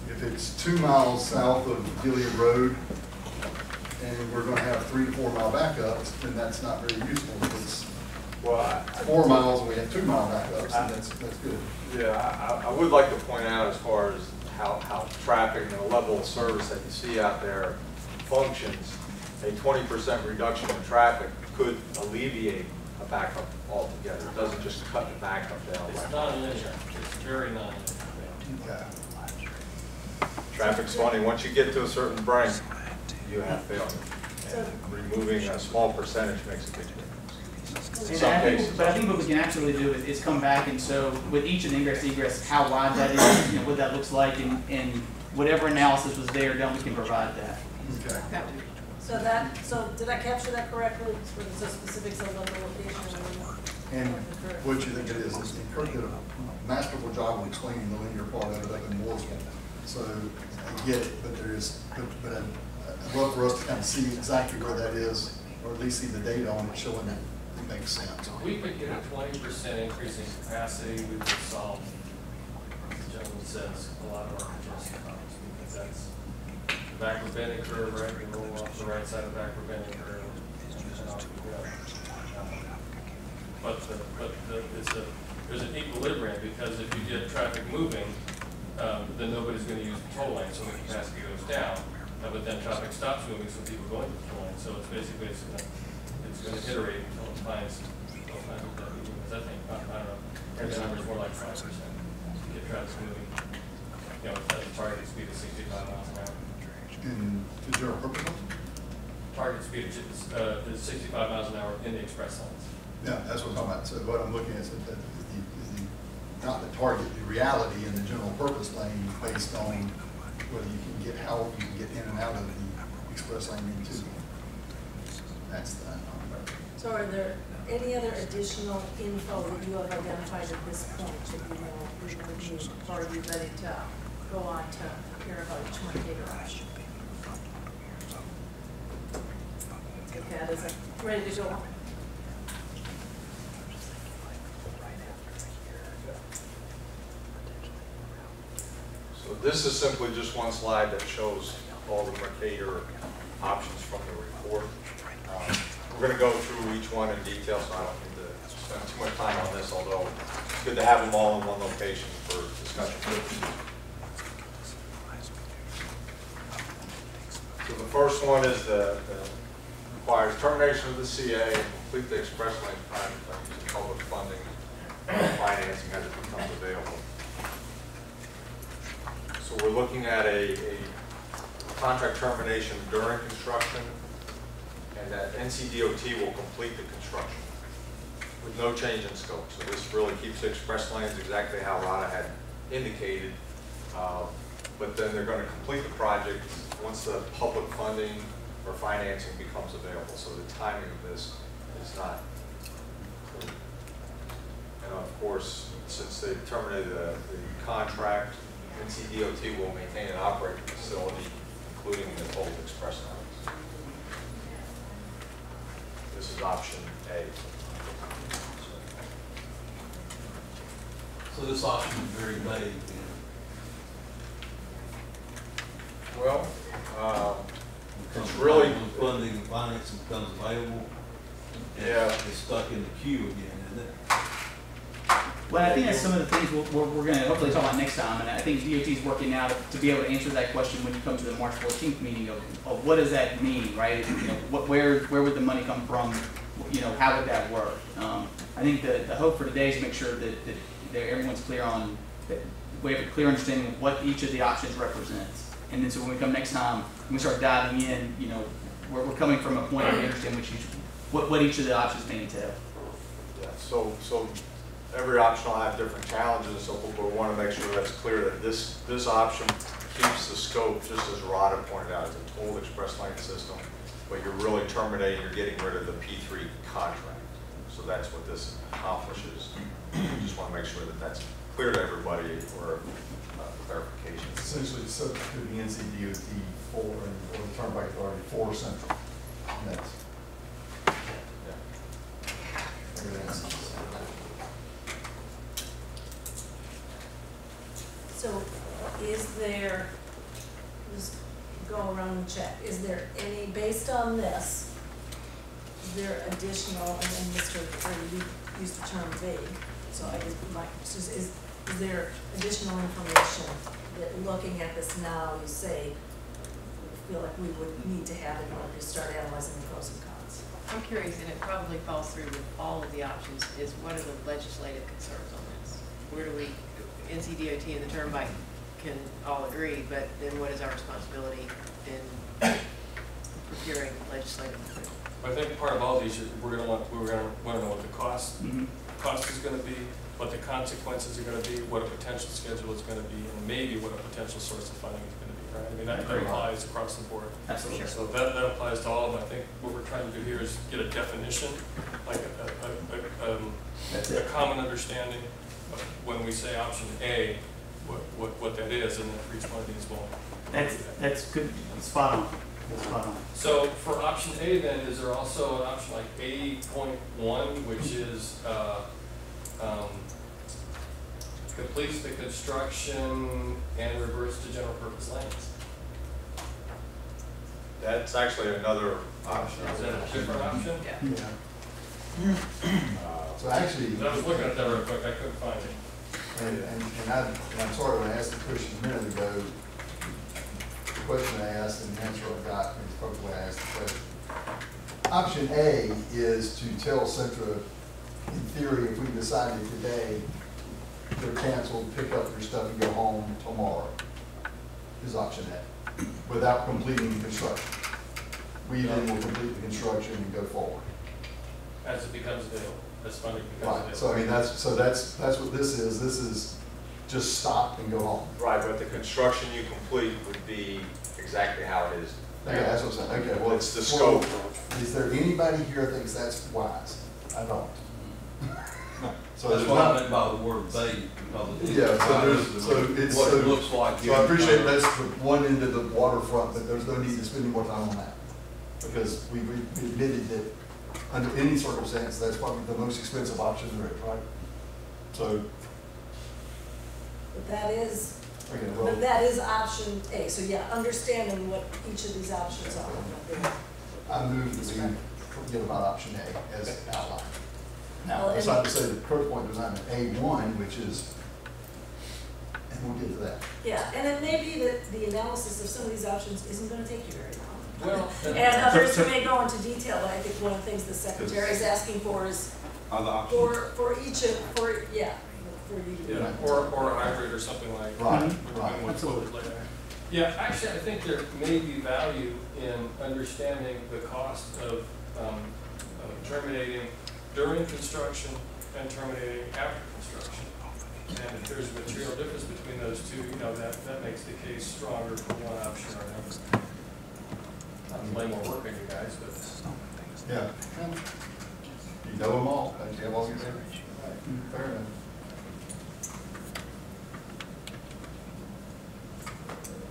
If it's 2 miles south of Gilead Road and we're going to have 3 to 4 mile backups, then that's not very useful. If it's 4 miles and we have 2 mile backups, then that's good. Yeah, I would like to point out as far as how traffic and the level of service that you see out there functions. A 20% reduction in traffic could alleviate a backup altogether. It doesn't just cut the backup down. It's non-linear. It's very non-linear. Okay. Traffic's funny. Once you get to a certain brink, you have failure. And removing a small percentage makes a big difference. In some cases. But I think what we can absolutely do is come back, and so with each of the ingress egress, how wide that is, you know, what that looks like, and whatever analysis was there, then we can provide that. Okay. So did I capture that correctly? For the specifics of the location? And what you think it is Kurt did a masterful job of explaining the linear part of it up in Mooresville. So I get it, but but I'd love for us to kind of see exactly where that is, or at least see the data on it showing that it makes sense. If we could get a 20% increase in capacity, we would solve, as the gentleman says, a lot of our congestion problems, because that's the backward bending curve, right? We roll off the right side of the backward bending curve, and off we go. There's an equilibrium, because if you get traffic moving, then nobody's going to use the toll lane, so the capacity goes down. But then traffic stops moving, so people go into the toll lane. So it's basically it's going to iterate until it finds that medium. I think I don't know. Maybe the number's more like 5% to get traffic moving. You know, at the target speed of 65 miles an hour. In the general purpose lanes? Target speed is 65 miles an hour in the express lanes. Yeah, that's what I'm talking about. So what I'm looking at is not the target, the reality in the general purpose lane based on whether you can get, how you can get in and out of the express lane into. That's the number. So are there any other additional info that you have identified at this point that you know we would need before you're ready to go on to hear about each one data rush? Okay, that is ready to go on. this is simply just one slide that shows all the Mercator options from the report. We're going to go through each one in detail, so I don't need to spend too much time on this, although it's good to have them all in one location for discussion purposes. So the first one is requires termination of the CA and complete the express lane project by using public funding and financing as it becomes available. So we're looking at a contract termination during construction, and that NCDOT will complete the construction with no change in scope. So this really keeps the express lanes exactly how Rada had indicated, but then they're going to complete the project once the public funding or financing becomes available. So the timing of this is not clear. And of course, since they terminated the contract, NCDOT will maintain and operate the facility, including the total express lines. This is option A. So this option is very vague. Well, it's really funding and financing becomes available. Yeah, it's stuck in the queue again, isn't it? Well, I think that's some of the things we're going to hopefully talk about next time, and I think DOT is working now to be able to answer that question when you come to the March 14th meeting of what does that mean, right? You know, where would the money come from? You know, how would that work? I think the hope for today is to make sure that everyone's clear on that we have a clear understanding of what each of the options represents, and then so when we come next time, when we start diving in, you know, we're coming from a point where we understand what each of the options may entail. Yeah. So every option will have different challenges and so forth, but we want to make sure that's clear that this option keeps the scope, just as Rada pointed out, it's a total express lane system, but you're really terminating, you're getting rid of the P3 contract. So that's what this accomplishes. We just want to make sure that that's clear to everybody for clarification. It's essentially subject to the NCDOT or the Turnpike Authority for Central. That's, everything else. So is there, just go around and check, is there any, based on this, is there additional, and Mr. Brady, you used the term vague, so I guess my question is there additional information that looking at this now, you say, you feel like we would need to have in order to start analyzing the pros and cons? I'm curious, and it probably falls through with all of the options, is what are the legislative concerns on this? Where do we, NCDOT and the Turnpike can all agree, but then what is our responsibility in procuring legislative approval? I think part of all these, we're going to want to know what the cost is going to be, what the consequences are going to be, what a potential schedule is going to be, and maybe what a potential source of funding is going to be, right? I mean, that applies across the board. Absolutely. So that applies to all of them. I think what we're trying to do here is get a definition, like a common understanding of when we say option A, what that is, and then for each one of these will. That's good. Spot on. Spot on. So for option A, then, is there also an option like A.1, which is completes the construction and reverts to general purpose lanes? That's actually another option. Is that a different option? Yeah. So actually, I was looking at that real quick, I couldn't find it. and I'm sorry, when I asked the question a minute ago, the question I asked and the answer I got is probably why I asked the question. Option A is to tell Centra, in theory, if we decided today they're canceled, pick up your stuff and go home tomorrow, is option A, without completing the construction. We then will complete the construction and go forward. As it becomes available, as funding becomes Right, available. so I mean, that's what this is. This is just stop and go home. Right, but the construction you complete would be exactly how it is. Okay, that's what I'm saying. Okay, well, It's the scope. Is there anybody here that thinks that's wise? I don't. So That's there's what I not, meant by the word vague, because it's what it looks like. So I appreciate that's the one end of the waterfront, but there's no need to spend any more time on that. Because we admitted that under any circumstance, that's probably the most expensive option there is, right? So. But that is Okay, But well, that is option A, so yeah, understanding what each of these options are. I move that we forget about option A as outlined. Now, Well, that's and- not to say that Kurt point design in A1, which is, and we'll get to that. Yeah, and it may be that the analysis of some of these options isn't gonna take you very long. Well, And others may go into detail, but I think one of the things the secretary is asking for is Other options. for each of, for you to. yeah, or a hybrid or something like. Right, what right. we Absolutely. put later. Yeah, actually, I think there may be value in understanding the cost of terminating during construction and terminating after construction. And if there's a material difference between those two, you know, that makes the case stronger for one option or another. Not to lay more work on you guys, but. Yeah. You know them all, don't you have all your favorites? Fair enough.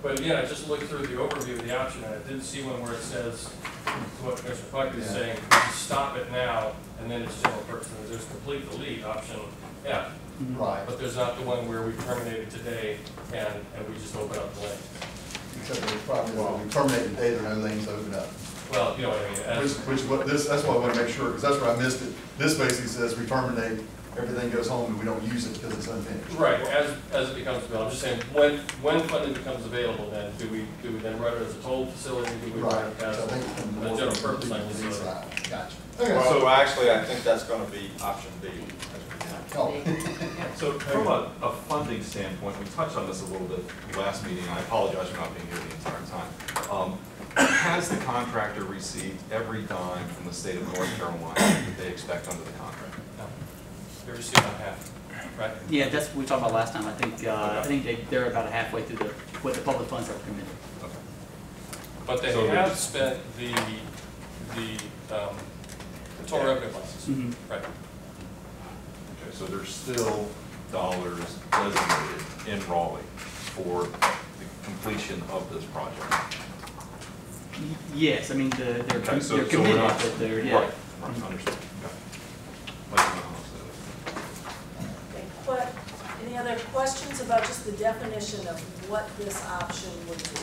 But again, I just looked through the overview of the option, and I didn't see one where it says, what Mr. Puckett is saying, you stop it now, and then it's general purpose. And there's complete delete, option F. Right. But there's not the one where we terminate it today, and we just open up the lane. Except the problem is when we terminate the day, there are no lanes open up. Well, you know what I mean. That's why I want to make sure, because that's where I missed it. This basically says we terminate, everything goes home, and we don't use it because it's unfinished. Right, as it becomes available. I'm just saying, when funding becomes available, then do we then run it as a toll facility? Do we run it as So I think it's a more general purpose complete lane disease facility? side. Gotcha. Well, actually, I think that's gonna be option B. Oh. So from a funding standpoint, we touched on this a little bit last meeting, and I apologize for not being here the entire time. Has the contractor received every dime from the state of North Carolina that they expect under the contract? No. They received about half, right? Yeah, that's what we talked about last time. I think they're about halfway through what the public funds have committed. Okay. But they So have they- spent the toll revenue license. Mhm. Right. Okay, so there's still dollars designated in Raleigh for the completion of this project. Yes, I mean, they're Okay, so they're we're committed, not- but they're, yeah. Right, understood. Okay. Like, Okay, but any other questions about just the definition of what this option would be?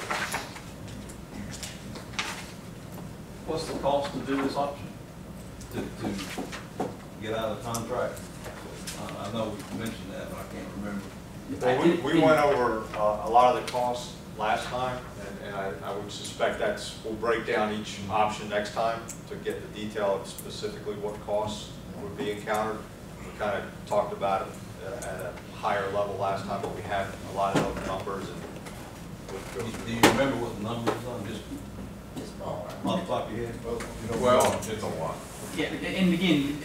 What's the cost to do this option? To get out of the contract? I know we mentioned that, but I can't remember. Well, we went over a lot of the costs last time, and I would suspect we'll break down each option next time to get the detail of specifically what costs would be encountered. We kind of talked about it at a higher level last time, but we had a lot of those numbers. Do you remember what the numbers are? Just off the top of your head? Well, it's a lot. Yeah, and again,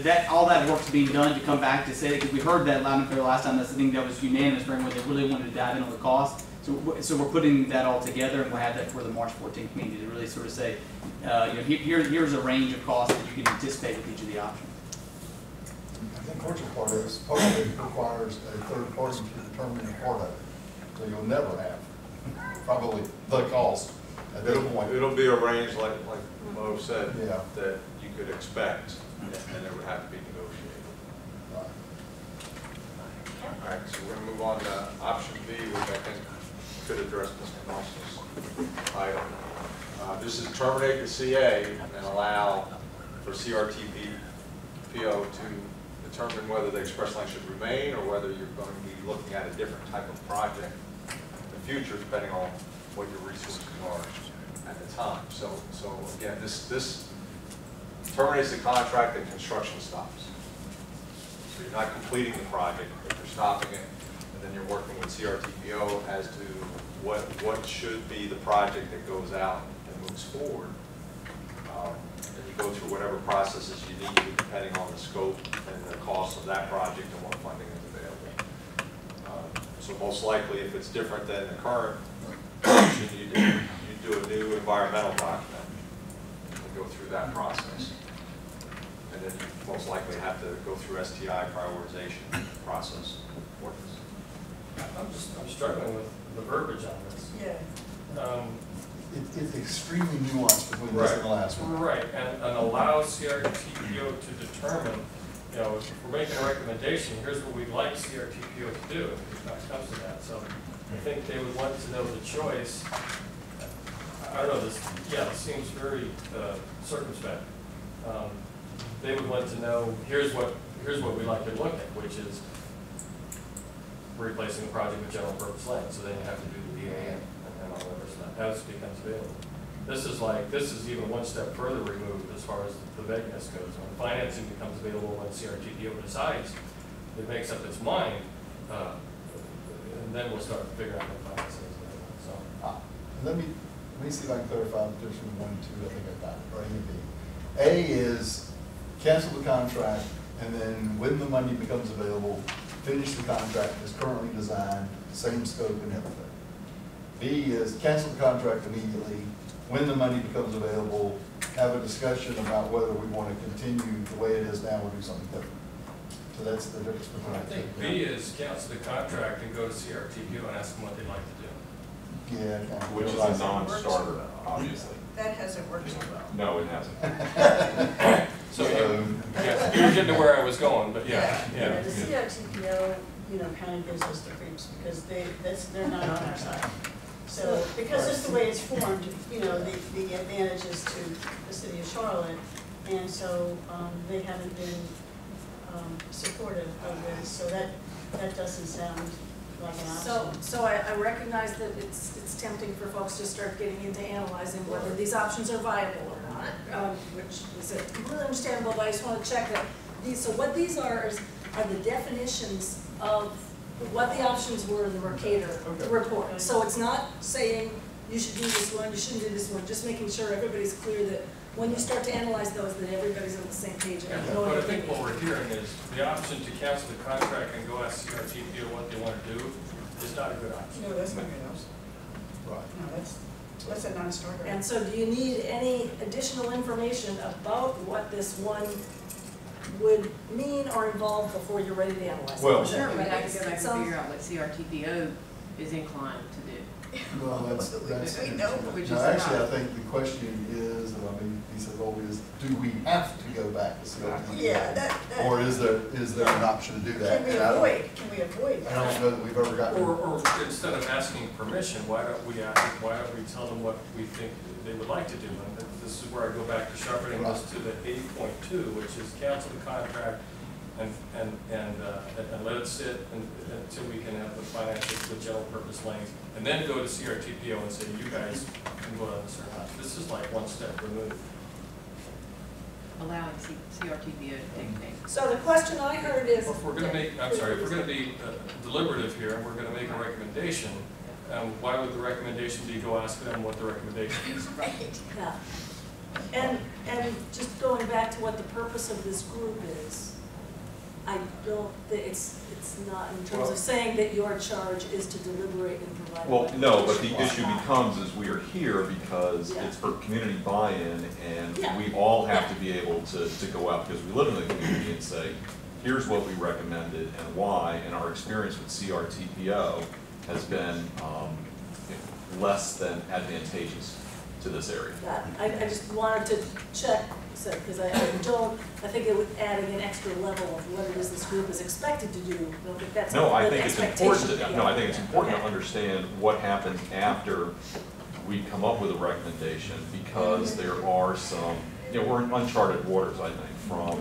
that all that work's being done to come back to say, because we heard that loud and clear last time, that's the thing that was unanimous for everyone, they really wanted to dive in on the cost. So we're putting that all together, and we'll have that for the March 14th meeting to really sort of say, here's a range of costs that you can anticipate with each of the options. The unfortunate part is, part of it requires a third party to determine a part of it. So you'll never have probably the cost at that point. It'll be a range like Mo said, Yeah. that you could expect, and it would have to be negotiated. All right, so we're gonna move on to option B, which I think could address Mr. Nelson's item. This is terminate the CA and allow for CRTPO to determine whether the express lane should remain or whether you're going to be looking at a different type of project in the future, depending on what your resources are at the time. So again, this terminates the contract and construction stops. So you're not completing the project, but you're stopping it, and then you're working with CRTPO as to what should be the project that goes out and moves forward. And you go through whatever processes you need to, depending on the scope and the cost of that project and what funding is available. So most likely, if it's different than the current option, you do a new environmental document and go through that process. And then you most likely have to go through STI prioritization process for this. I'm struggling with the verbiage on this. Yeah. It's extremely nuanced between this and the last one. Right, and allow CRTPO to determine know, if we're making a recommendation, here's what we'd like CRTPO to do, if it comes to that. So I think they would want to know the choice. I don't know, this seems very circumspect. They would want to know, here's what we like to look at, which is replacing the project with general purpose land, so then you have to do the BAN and all that stuff. How this becomes available. This is even one step further removed as far as the vagueness goes. When financing becomes available, when CRTPO decides, it makes up its mind, and then we'll start figuring out what financing is available. So. Let me see if I can clarify between 1 and 2. I think I got it, or A and B. A is cancel the contract, and then when the money becomes available, finish the contract as currently designed, same scope and everything. B is cancel the contract immediately. When the money becomes available, have a discussion about whether we want to continue the way it is now or do something different. So that's the difference between I think B is cancel the contract and go to CRTPO and ask them what they'd like to do. Yeah, which is a non-starter, obviously. That hasn't worked so well. No, it hasn't. So yeah, you're getting to where I was going, but yeah. The CRTPO, kind of gives us the creeps because they're not on our side. So because it's the way it's formed, the advantages to the city of Charlotte, and so they haven't been supportive of this. So that doesn't sound like an option. So I recognize that it's tempting for folks to start getting into analyzing whether these options are viable or not, which is completely understandable, but I just want to check that what these are the definitions of what the options were in the Mercator report. So it's not saying you should do this one, you shouldn't do this one, just making sure everybody's clear that when you start to analyze those, that everybody's on the same page. But I think what we're hearing is the option to cancel the contract and go ask CRTPO what they want to do is not a good option. No, that's not a good option. Right. No, that's a non-starter. And so do you need any additional information about what this one would mean or involve before you're ready to analyze it? Well, sure, we'd have to go back and figure out what CRTPO is inclined to do. Well, that's we know. no, actually, I think the question is, he said, do we have to go back to CRTPO? Yeah, or is there an option to do that? Can we avoid that? I don't know that we've ever gotten. Or instead of asking permission, why don't we tell them what we think they would like to do? And this is where I go back to sharpening this to the 8.2, which is cancel the contract and let it sit until we can have the finances with general purpose lanes, and then go to CRTPO and say, you guys can vote on this or not. This is like one step removed. Allowing CRTPO to dictate. So the question I heard is, If we're going to be deliberative here, and we're going to make a recommendation, why would the recommendation be go ask them what the recommendation is? Right. yeah. And just going back to what the purpose of this group is, I don't think it's not in terms of saying that your charge is to deliberate and provide. Well, no, but the issue becomes is we are here because it's for community buy-in, and we all have to be able to go out because we live in the community and say, here's what we recommended and why, and our experience with CRTPO has been less than advantageous to this area. I just wanted to check, because I think it would add an extra level of what it is this group is expected to do. I don't think that's I think it's important to, I think it's important to understand what happens after we come up with a recommendation, because there are some, we're in uncharted waters, I think, from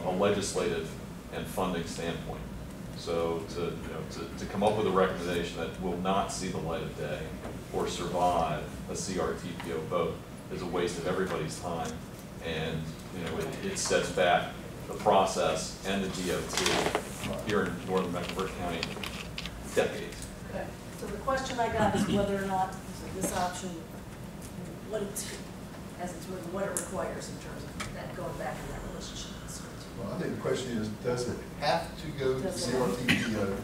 a legislative and funding standpoint. So to come up with a recommendation that will not see the light of day or survive a CRTPO vote is a waste of everybody's time, and it sets back the process and the DOT here in northern Mecklenburg County decades. Okay. So the question I got is whether or not this option, what it requires in terms of that going back in that relationship. Well, I think the question is, does it have to go to CRTPO?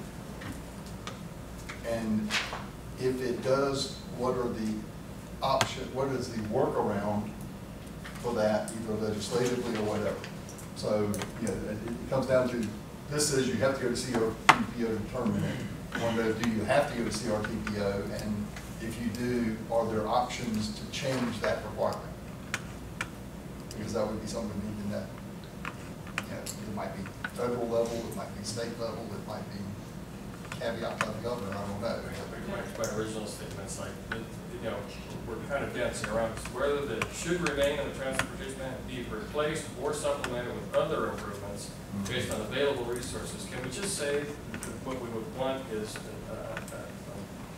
And if it does, what are the options, what is the workaround for that, either legislatively or whatever? So, it comes down to, this says you have to go to CRTPO to determine it. I want to know, do you have to go to CRTPO? And if you do, are there options to change that requirement? Because that would be something we need to know. It might be federal level, it might be state level, it might be caveat by the governor, I don't know. My original statement's like, you know, we're kind of dancing around whether they should remain in the transportation plan, be replaced or supplemented with other improvements based on available resources. Can we just say that what we would want is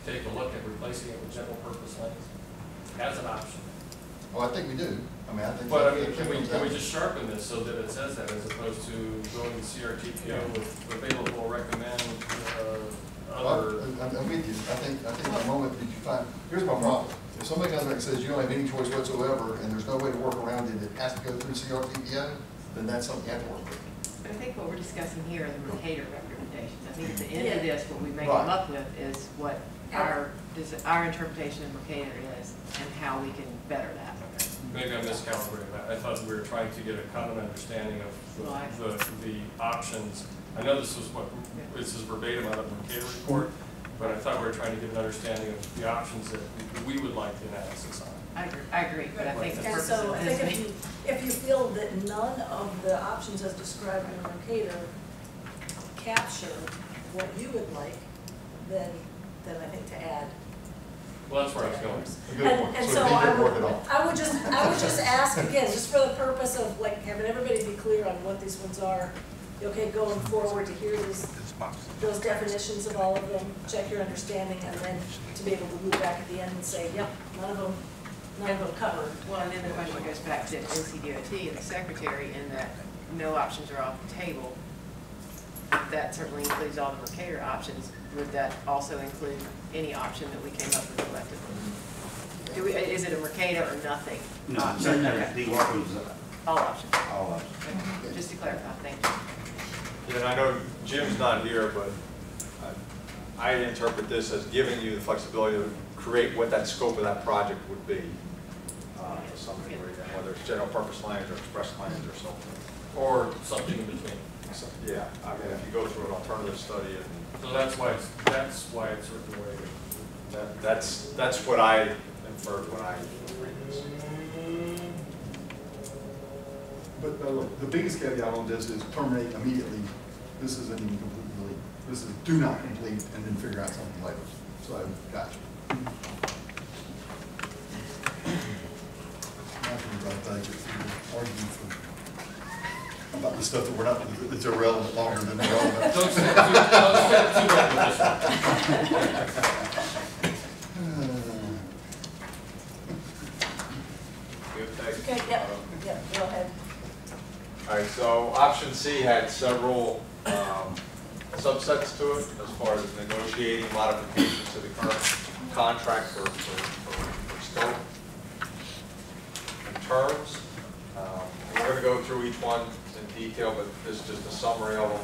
take a look at replacing it with general purpose lanes as an option? Well, I think we do. I mean, I think. But I mean, can we just sharpen this so that it says that as opposed to going to CRTPO with available recommend other. I'm with you. I think the moment that you find, here's my problem. If somebody comes back and says you don't have any choice whatsoever and there's no way to work around it, it has to go through CRTPO, then that's something you have to work with. But I think what we're discussing here are the Mercator recommendations. I think at the end of Yeah. this, what we may Right. come up with is what our interpretation of Mercator is and how we can better that. Maybe I miscalibrated that. I thought we were trying to get a common understanding of the options. I know this is verbatim out of the Mercator report, but I thought we were trying to get an understanding of the options that we would like the analysis on. I agree, but I think the And purpose so of I this think if you feel that none of the options as described in Mercator capture what you would like, then I think to add. Well, that's where I was going. And so I would just ask again, just for the purpose of like having everybody be clear on what these ones are. Okay, going forward to hear those definitions of all of them, check your understanding, and then to be able to loop back at the end and say, yep, none of them covered. Well, and then the question goes back to NCDOT and the secretary in that no options are off the table. That certainly includes all the Mercator options. Would that also include any option that we came up with collectively? Is it a Mercator or nothing? No, Option? no, Okay. the options, All options. all options. Okay. Just to clarify, thank you. Yeah, and I know Jim's not here, but I interpret this as giving you the flexibility to create what that scope of that project would be to some degree, whether it's general purpose lanes or express lanes or something. Or something in between. So, yeah, I mean, if you go through an alternative study and. So that's why it's written the way it is. That's what I inferred when I read this. But the biggest caveat on this is terminate immediately. This isn't even completely, this is do not complete and then figure out something later. So, gotcha. Nothing about budget, we're arguing about the stuff that we're not, that's irrelevant longer than irrelevant. Don't say too much with this one. Okay, yep, go ahead. All right, so option C had several subsets to it as far as negotiating modifications to the current contract for scope and terms. We're going to go through each one in detail, but this is just a summary of them.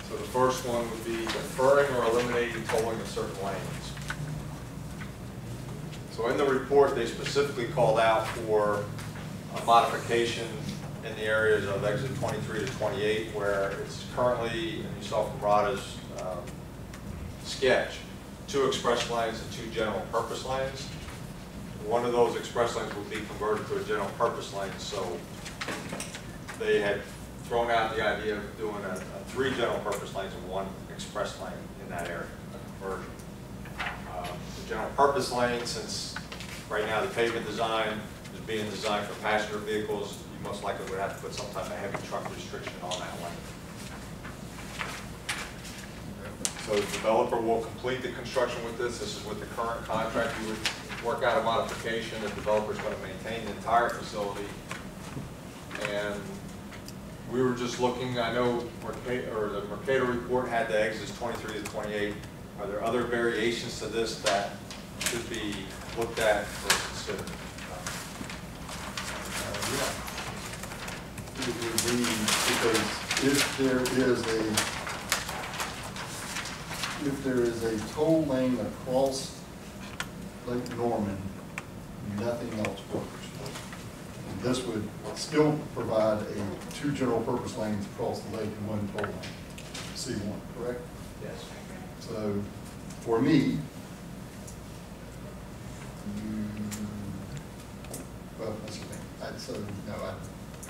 So the first one would be deferring or eliminating tolling of certain lanes. So in the report, they specifically called out for a modification in the areas of exit 23 to 28, where it's currently, and you saw from Rada's sketch, 2 express lanes and 2 general purpose lanes. One of those express lanes will be converted to a general purpose lane, so they had thrown out the idea of doing a 3 general purpose lanes and 1 express lane in that area, a conversion. The general purpose lane, since right now the pavement design is being designed for passenger vehicles, you most likely would have to put some type of heavy truck restriction on that lane. So the developer will complete the construction with this. This is with the current contract. You would work out a modification. The developer is going to maintain the entire facility. And we were just looking, I know the Mercator report had the exits 23 to 28. Are there other variations to this that should be looked at or considered? Yeah. It would be, because if there is a toll lane across Lake Norman, nothing else works. And this would still provide 2 general purpose lanes across the lake and 1 toll lane, C1, correct? Yes. So, for me, well, that's the thing.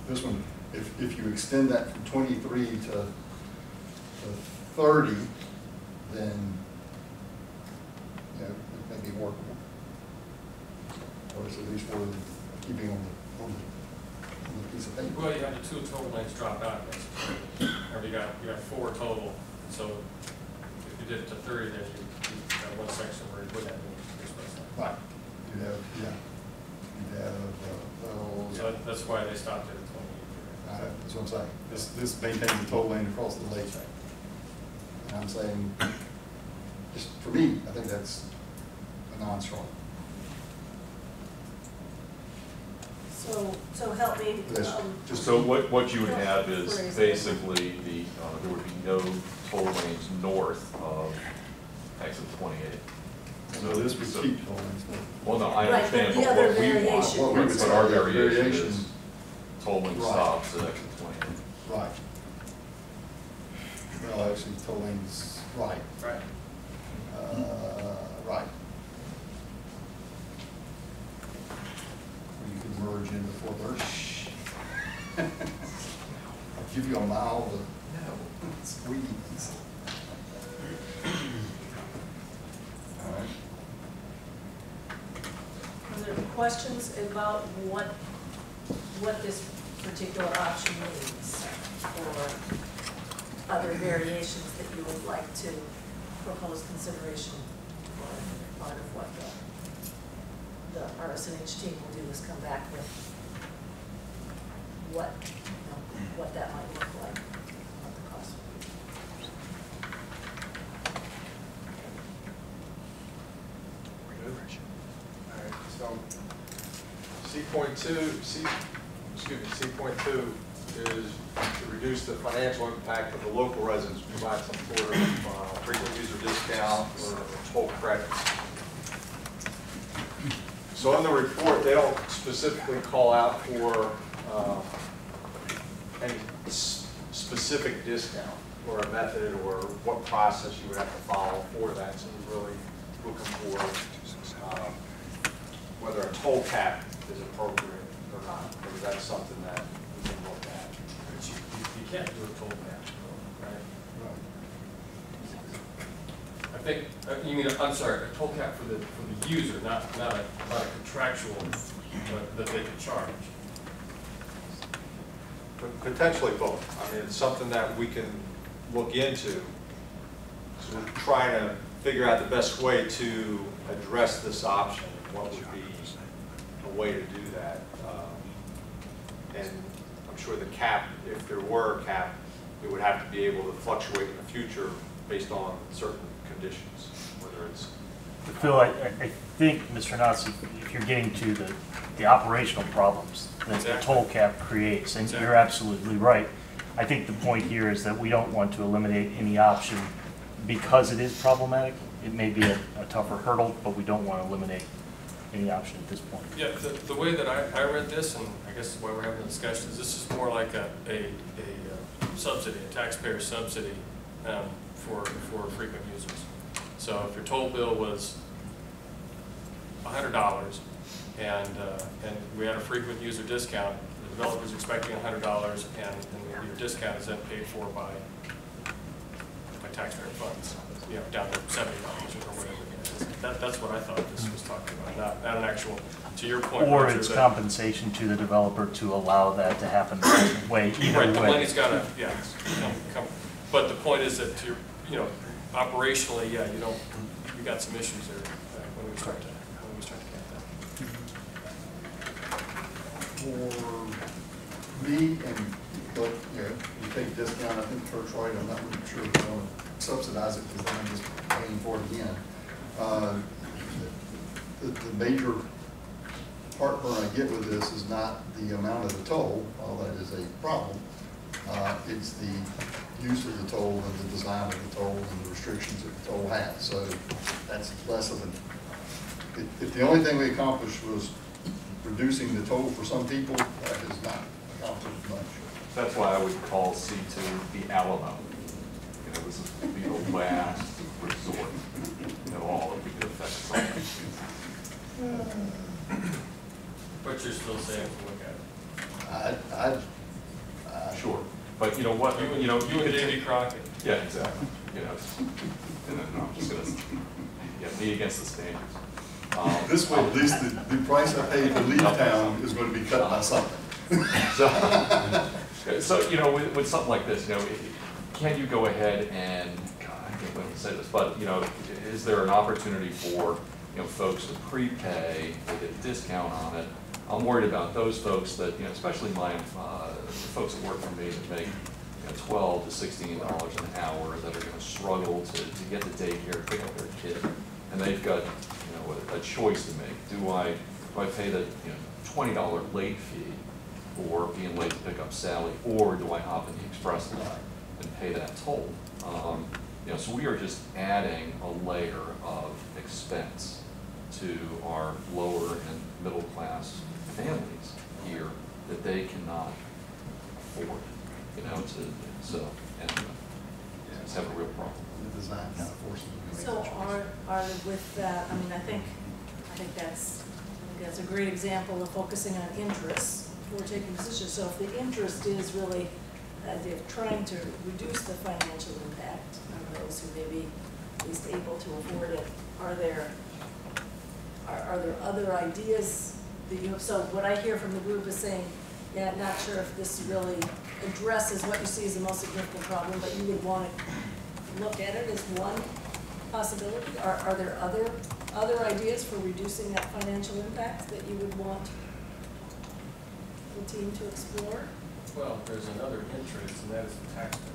This one, if you extend that from 23 to 30, then, you know, it may be workable. Or it's at least worth keeping on the piece of paper. Well, you have the 2 total lanes drop out, basically. Or you got 4 total. So if you did it to 30, then you got one section where you wouldn't have any express lane. Right. You'd have, yeah. You'd have, well, So that's why they stopped it at 28. that's what I'm saying. This maintains the total lane across the lake. And I'm saying, just for me, I think that's a non-starter. So help me. So what you would have is basically there would be no toll lanes north of exit 28. So this would keep toll lanes. Well, no, I Right, understand, but the but other what we variation. want, but our variation is toll lane Right. stops at exit 28. Right. Well, actually, toll lanes, right. Right. Right. You can merge into Fort Worth. I'll give you a mile to squeeze. All right. Are there questions about what this particular option means, or other variations that you would like to propose consideration for part of what the RSNH team will do is come back with what, what that might look like, what the cost All right, so C.2 is to reduce the financial impact of the local residents, provide some sort of frequent user discount or toll credits. So in the report, they don't specifically call out for any specific discount or a method or what process you would have to follow for that. So we're really looking for whether a toll cap is appropriate or not, because that's something that we can look at. But you can't do a toll cap, right? I think, you mean, I'm sorry, a toll cap for the user, not a contractual that they can charge. Potentially both. I mean, it's something that we can look into. So we're trying to figure out the best way to address this option. What would be a way to do that? And I'm sure the cap, if there were a cap, it would have to be able to fluctuate in the future based on certain conditions, whether it's. Phil, I think, Mr. Nazi, if you're getting to the operational problems that the toll cap creates, and you're absolutely right. I think the point here is that we don't want to eliminate any option because it is problematic. It may be a tougher hurdle, but we don't want to eliminate any option at this point. Yeah, the way that I read this, and I guess why we're having the discussion, is this is more like a subsidy, a taxpayer subsidy for frequent users. So if your toll bill was $100 and we had a frequent user discount, the developer's expecting $100 and your discount is then paid for by taxpayer funds, down to $70 or whatever. That's what I thought this was talking about, not an actual, to your point. Or Roger, it's compensation to the developer to allow that to happen either way. Right, the money's got to, come. But the point is that operationally, you got some issues there when we start to get that. For me, and you take discount, I think Kurt's right, I'm not really sure if I want to subsidize it because then I'm just paying for it again. The major heartburn I get with this is not the amount of the toll, although that is a problem. It's the use of the toll and the design of the toll and the restrictions that the toll has. So that's less of an, if the only thing we accomplished was reducing the toll for some people, that has not accomplished much. That's why I would call C2 the Alamo. This is the last resort of all that we could affect something. But you're still saying to look at it. But you know what, you know, You and Davy Crockett. yeah, exactly, you know, and then, no, I'm just gonna, yeah, me against the standards. This way, at least the price I pay to leave town is going to be cut by something. So, you know, with something like this, you know, can you go ahead and, God, I can't believe I say this, but, you know, is there an opportunity for, you know, folks to prepay, they get a discount on it? I'm worried about those folks that, you know, especially my, folks that work for me that make, you know, $12 to $16 an hour, that are gonna struggle to get to daycare, pick up their kid, and they've got, you know, a choice to make. Do I pay the, you know, $20 late fee for being late to pick up Sally, or do I hop in the express line and pay that toll? You know, so we are just adding a layer of expense to our lower and middle class families here that they cannot afford, you know, so, and just have a real problem. The design kind of forces them to make So that are with that, I mean, I think that's a great example of focusing on interests for taking positions. So if the interest is really the idea of trying to reduce the financial impact on those who may be at least able to afford it, are there other ideas that you have? So what I hear from the group is saying, yeah, not sure if this really addresses what you see as the most significant problem, but you would want to look at it as one possibility. Are there other ideas for reducing that financial impact that you would want the team to explore? Well, there's another interest, and that is the taxpayer.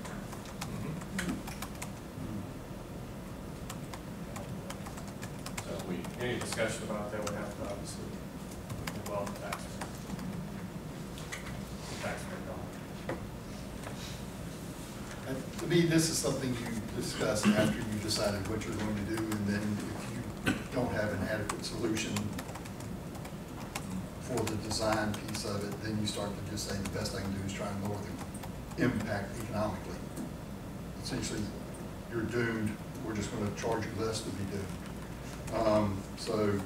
So any discussion about that would have to obviously involve the taxpayer. Taxpayer dollar. To me, this is something you discuss after you decided what you're going to do, and then if you don't have an adequate solution for the design piece of it, then you start to just say the best I can do is try and lower the impact economically. Essentially, you're doomed. We're just going to charge you less to be doomed. So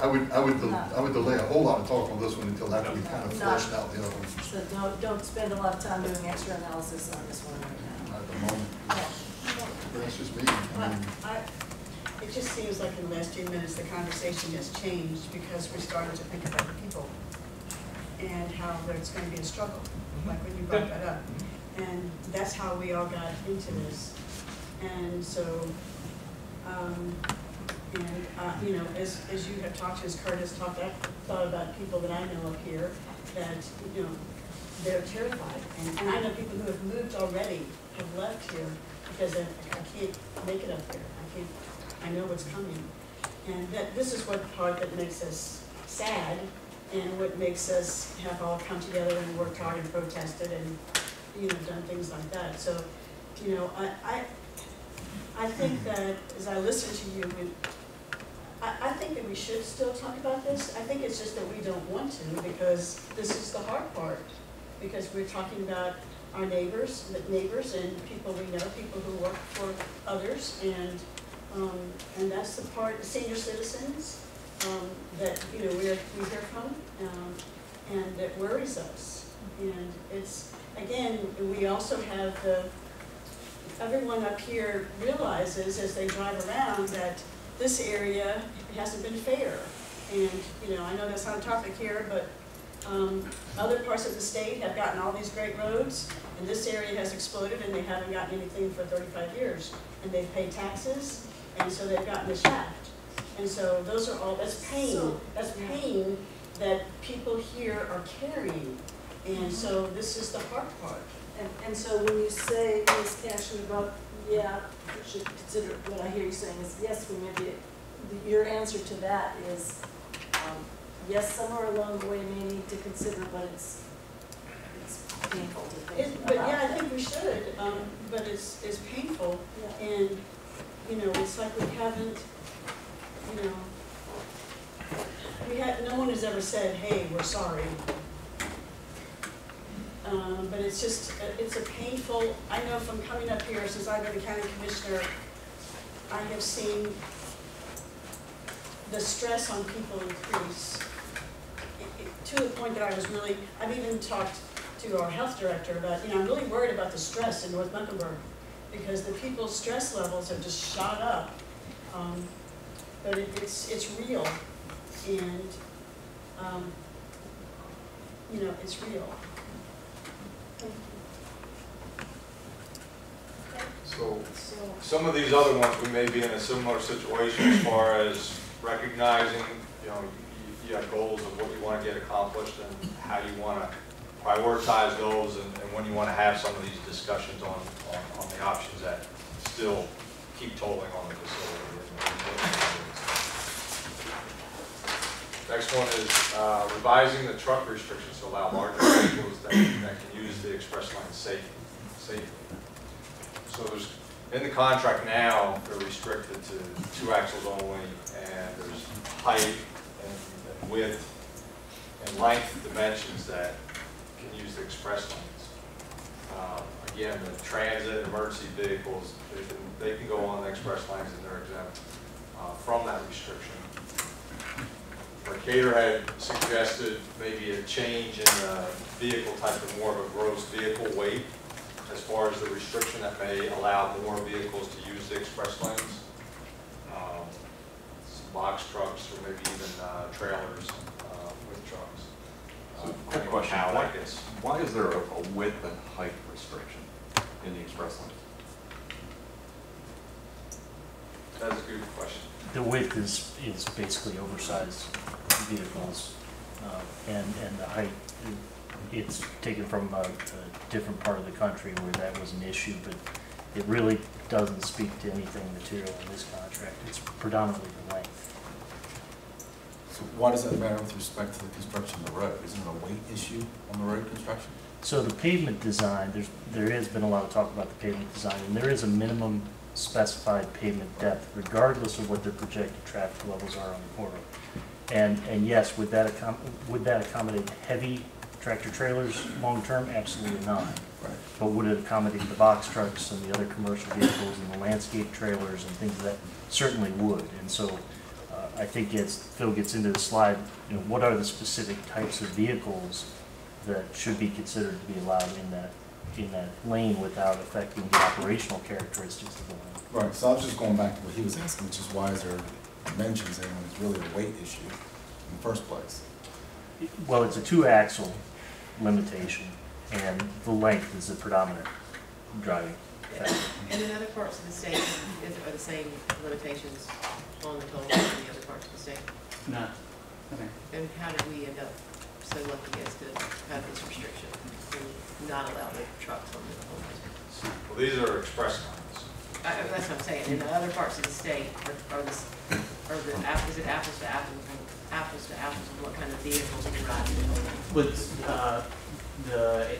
I would delay a whole lot of talk on this one until after we kind of fleshed out the other ones. So don't spend a lot of time doing extra analysis on this one right now. At the moment. But that's just me. I mean, It just seems like in the last 2 minutes, the conversation has changed because we started to think about the people and how there's going to be a struggle, like when you brought that up. And that's how we all got into this. And so, you know, as you have talked to, as Kurt has talked, I've thought about people that I know up here that, you know, they're terrified. And I know people who have moved already, have left here because I can't make it up there. I know what's coming. And this is what part that makes us sad and what makes us have all come together and worked hard and protested and, you know, done things like that. So, you know, I think that as I listen to you, I think that we should still talk about this. I think it's just that we don't want to because this is the hard part. Because we're talking about our neighbors and people we know, people who work for others, and that's the part, senior citizens, that, you know, we hear from, and that worries us. And it's, again, we also have everyone up here realizes as they drive around that this area hasn't been fair. And, you know, I know that's not a topic here, but other parts of the state have gotten all these great roads, and this area has exploded and they haven't gotten anything for 35 years. And they've paid taxes, and so they've gotten the shaft. And so those are all, that's pain. That's pain that people here are carrying. And so this is the hard part. And so when you say, Ms. Cashin, about, yeah, we should consider, what I hear you saying is, yes, we may be, your answer to that is, yes, somewhere along the way we may need to consider, but it's painful to think about. But yeah, I think we should, but it's painful. Yeah. And, you know, it's like we haven't, you know, no one has ever said, hey, we're sorry. But it's just, it's a painful, I know from coming up here, since I've been a county commissioner, I have seen the stress on people increase to the point that I've even talked to our health director about, I'm really worried about the stress in North Mecklenburg, because the people's stress levels have just shot up. But it's real, and, it's real. So some of these other ones, we may be in a similar situation as far as recognizing, you have goals of what you want to get accomplished and how you want to prioritize those, and when you want to have some of these discussions on the options that still keep tolling on the facility. Next one is revising the truck restrictions to allow larger vehicles that can use the express lane safely. So there's, in the contract now, they're restricted to 2 axles only, and there's height and width and length dimensions that can use the express lanes. Again, the transit and emergency vehicles, they can go on the express lanes and they're exempt from that restriction. Mercator had suggested maybe a change in the vehicle type of more of a gross vehicle weight, as far as the restriction that may allow more vehicles to use the express lanes. Some box trucks or maybe even trailers with trucks. So quick question, why is there a width and height restriction in the express lanes? That's a good question. The width is basically oversized vehicles, and the height, it's taken from a different part of the country where that was an issue, but it really doesn't speak to anything material in this contract. It's predominantly the length. So why does that matter with respect to the construction of the road? Isn't it a weight issue on the road construction? So the pavement design, there has been a lot of talk about the pavement design, and there is a minimum specified pavement depth, regardless of what their projected traffic levels are on the corridor. And yes, would that accommodate heavy tractor trailers long term? Absolutely not. Right. But would it accommodate the box trucks and the other commercial vehicles and the landscape trailers and things that certainly would? And so I think as Phil gets into the slide, what are the specific types of vehicles that should be considered to be allowed in that lane without affecting the operational characteristics of the lane? Right, so I was just going back to what he was asking, which is why is there dimensions there when it's really a weight issue in the first place? Well, it's a 2-axle limitation, and the length is the predominant driving factor. And in other parts of the state, are the same limitations on the toll in the other parts of the state? No. Okay. And how did we end up so lucky as to have this restriction and not allow the trucks on the toll? Well, these are express lanes. That's what I'm saying. In the other parts of the state, is it apples to apples of what kind of vehicles you ride in? With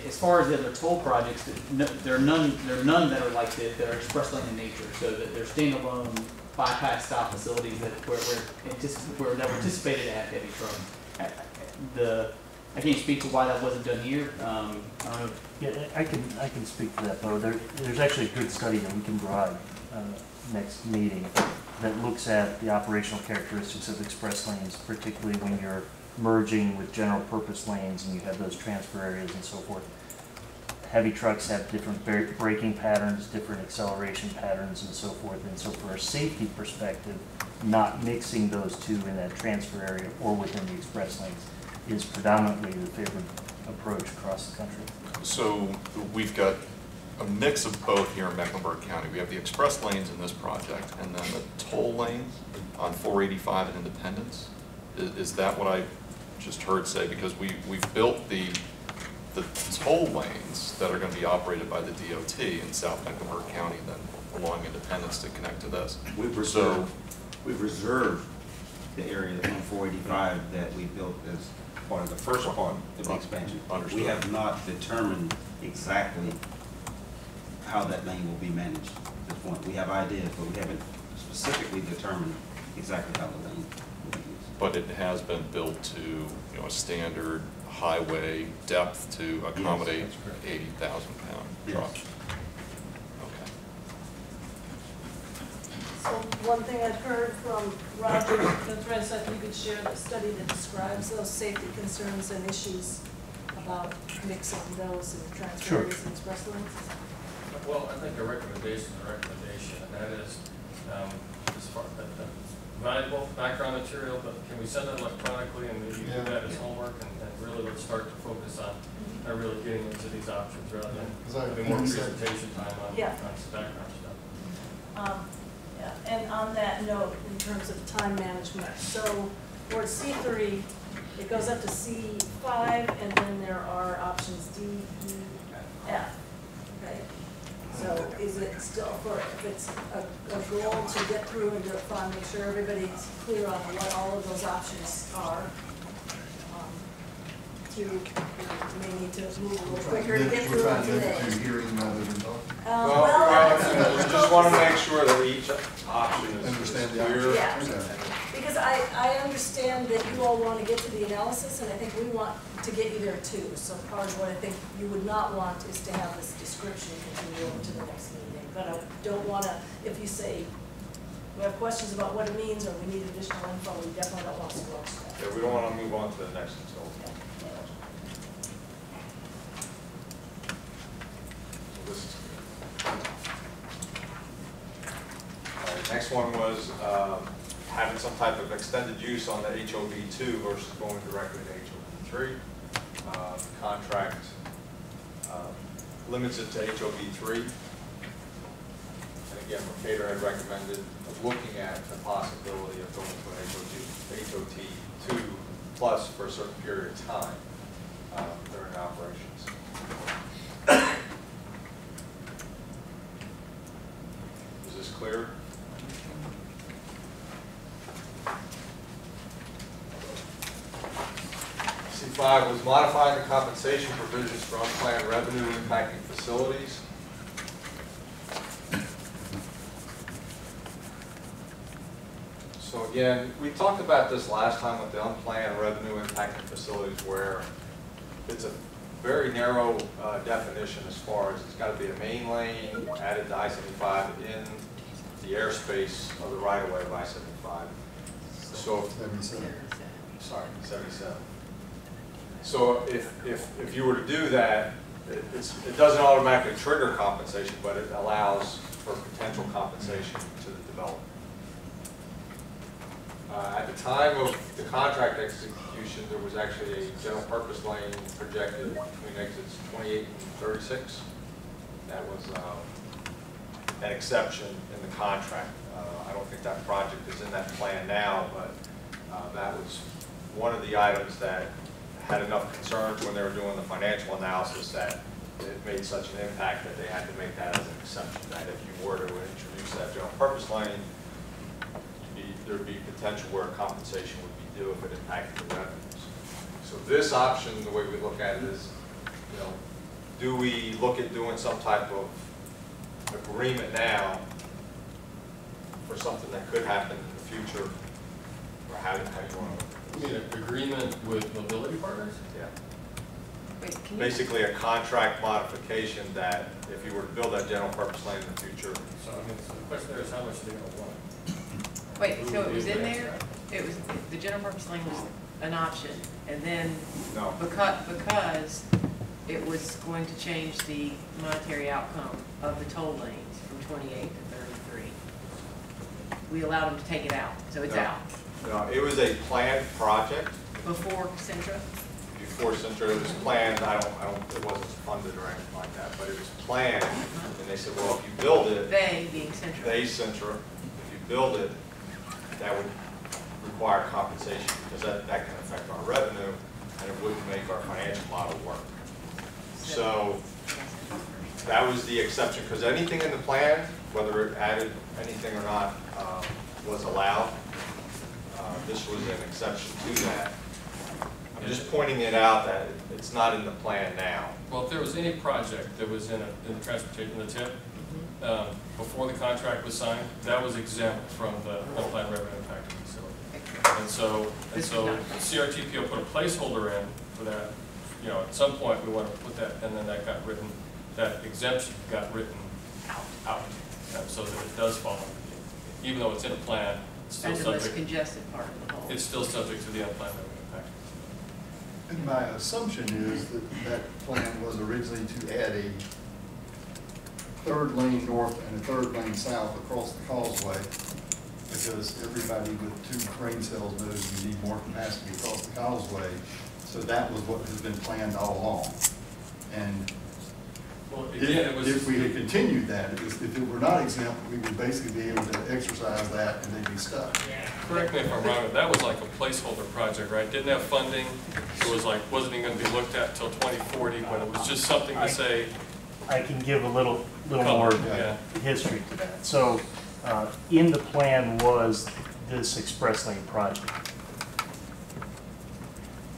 as far as the other toll projects, there are none that are like that are express lane in nature. So that they're standalone bypass style facilities that were anticipated to have heavy trucks. I can't speak to why that wasn't done here. I don't know. Yeah, I can speak to that, though. There's actually a good study that we can provide next meeting that looks at the operational characteristics of express lanes, particularly when you're merging with general purpose lanes and you have those transfer areas and so forth. Heavy trucks have different braking patterns, different acceleration patterns and so forth. And so for a safety perspective, not mixing those two in that transfer area or within the express lanes is predominantly the favored approach across the country. So we've got a mix of both here in Mecklenburg County. We have the express lanes in this project and then the toll lanes on 485 and Independence. Is that what I just heard say? Because we've built the toll lanes that are going to be operated by the DOT in South Mecklenburg County and then along Independence to connect to this. We've reserved the area on 485 that we built as part of the first part of the expansion. Understood. We have not determined exactly how that lane will be managed at this point. We have ideas, but we haven't specifically determined exactly how the lane will be used. But it has been built to a standard highway depth to accommodate 80,000-pound trucks. Yes. Okay. So one thing I'd heard from Roger, that's right, so if you could share the study that describes those safety concerns and issues about mixing those and Sure. transfer and express lanes? Well, I think a recommendation is a recommendation, and that is, as far, valuable background material, but can we send it electronically and maybe do that as homework, and really let's start to focus on, really getting into these options rather than having more presentation time on some background stuff. Yeah, and on that note, in terms of time management, so for C3, it goes up to C5, and then there are options D, E, F. Okay. So is it still, if it's a goal to get through and do it fun, make sure everybody's clear on what all of those options are? You may need to move a little quicker to get through them today. Hearing rather than talking. We just want to make sure that each option is clear. Yeah, because I understand that you all want to get to the analysis, and I think we want to get you there too. So part of what I think you would not want is to have this description continue over to the next meeting. But I don't want to, if you say we have questions about what it means or we need additional info, we definitely don't want to squelch that. Yeah, we don't want to move on to the next until. Next one was having some type of extended use on the HOV2 versus going directly to HOV3. Contract limits it to HOV3. And again, Mercator had recommended looking at the possibility of going to an HOT2 plus for a certain period of time during operations. Is this clear? C5 was modifying the compensation provisions for unplanned revenue impacting facilities. So again, we talked about this last time with the unplanned revenue impacting facilities, where it's a very narrow definition as far as it's got to be a main lane added to I-75 in the airspace of the right-of-way of I-75. So, 77. Sorry, 77. So if you were to do that, it doesn't automatically trigger compensation, but it allows for potential compensation to the developer. At the time of the contract execution, there was actually a general purpose lane projected between exits 28 and 36. That was an exception in the contract. I don't think that project is in that plan now, but that was one of the items that had enough concerns when they were doing the financial analysis that it made such an impact that they had to make that as an exception, that if you were to introduce that general purpose lane, there would be potential where compensation would be due if it impacted the revenues. So this option, the way we look at it is, do we look at doing some type of agreement now for something that could happen in the future, or how do you want to? You mean an agreement with mobility partners? Yeah. Wait, can you? Basically a contract modification that if you were to build that general purpose lane in the future. So I mean, so the question there is how much are they going to want? Wait, so it was in there, it was, the general purpose lane was an option, and then No. because it was going to change the monetary outcome of the toll lanes from 28 to 33. We allowed them to take it out, so it's No. out. No, it was a planned project. Before Centra? Before Centra, it was planned, it wasn't funded or anything like that, but it was planned, and they said, well, if you build it. They being Centra. Centra, if you build it, that would require compensation, because that can affect our revenue, and it wouldn't make our financial model work. So that was the exception, because anything in the plan, whether it added anything or not, was allowed. This was an exception to that. I'm just pointing it out that it's not in the plan now. Well, if there was any project that was in the transportation, the TIP, before the contract was signed, that was exempt from the unplanned revenue impacting facility. And so CRTPO put a placeholder in for that. At some point we want to put that, and then that exemption got written out, so that it does fall under, even though it's in a plan, it's still Under the subject. congested part of the whole. It's still subject to the unplanned revenue And my assumption is that that plan was originally to add a third lane north and a third lane south across the causeway, because everybody with 2 train cells knows you need more capacity across the causeway. So that was what has been planned all along. And Well, again, it was. if we had continued that, if it were not exempt, we would basically be able to exercise that and they'd be stuck. Correct me if I'm wrong, but that was like a placeholder project, right? Didn't have funding, it was like, wasn't even gonna be looked at until 2040, but it was just something to say. I can give a little Color, more yeah. history to that. So, in the plan was this express lane project.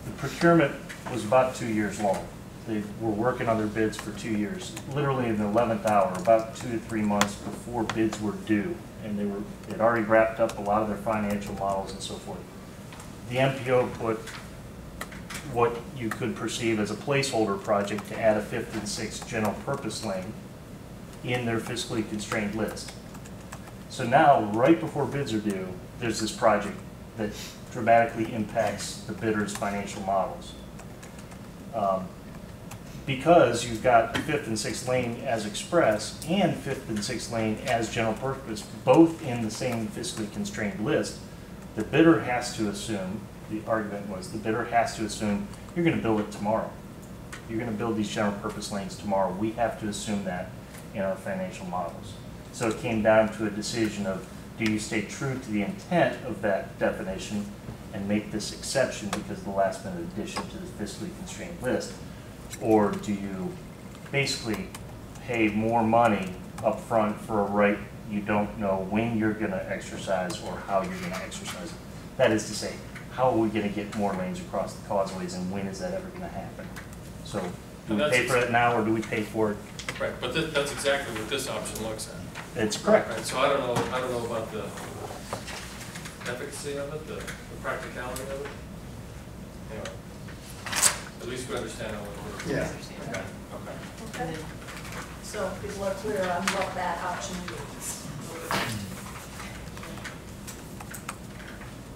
The procurement was about 2 years long. They were working on their bids for 2 years, literally in the 11th hour, about 2 to 3 months before bids were due. And they'd already wrapped up a lot of their financial models and so forth. The MPO put what you could perceive as a placeholder project to add a 5th and 6th general purpose lane in their fiscally constrained list. So now, right before bids are due, there's this project that dramatically impacts the bidder's financial models. Because you've got the 5th and 6th lane as express and 5th and 6th lane as general purpose, both in the same fiscally constrained list, the bidder has to assume, the argument was, the bidder has to assume you're going to build it tomorrow. You're going to build these general purpose lanes tomorrow. We have to assume that in our financial models. So it came down to a decision of, do you stay true to the intent of that definition and make this exception because of the last minute addition to the fiscally constrained list? Or do you basically pay more money up front for a right you don't know when you're going to exercise or how you're going to exercise it? That is to say, how are we going to get more lanes across the causeways and when is that ever going to happen? So do we pay for it now or do we pay for it? Right, but that's exactly what this option looks at. It's correct. Right, so I don't know about the efficacy of it, the practicality of it. Anyway, at least we understand how it works. Yeah. Okay. Okay. So people are clear on what that option means.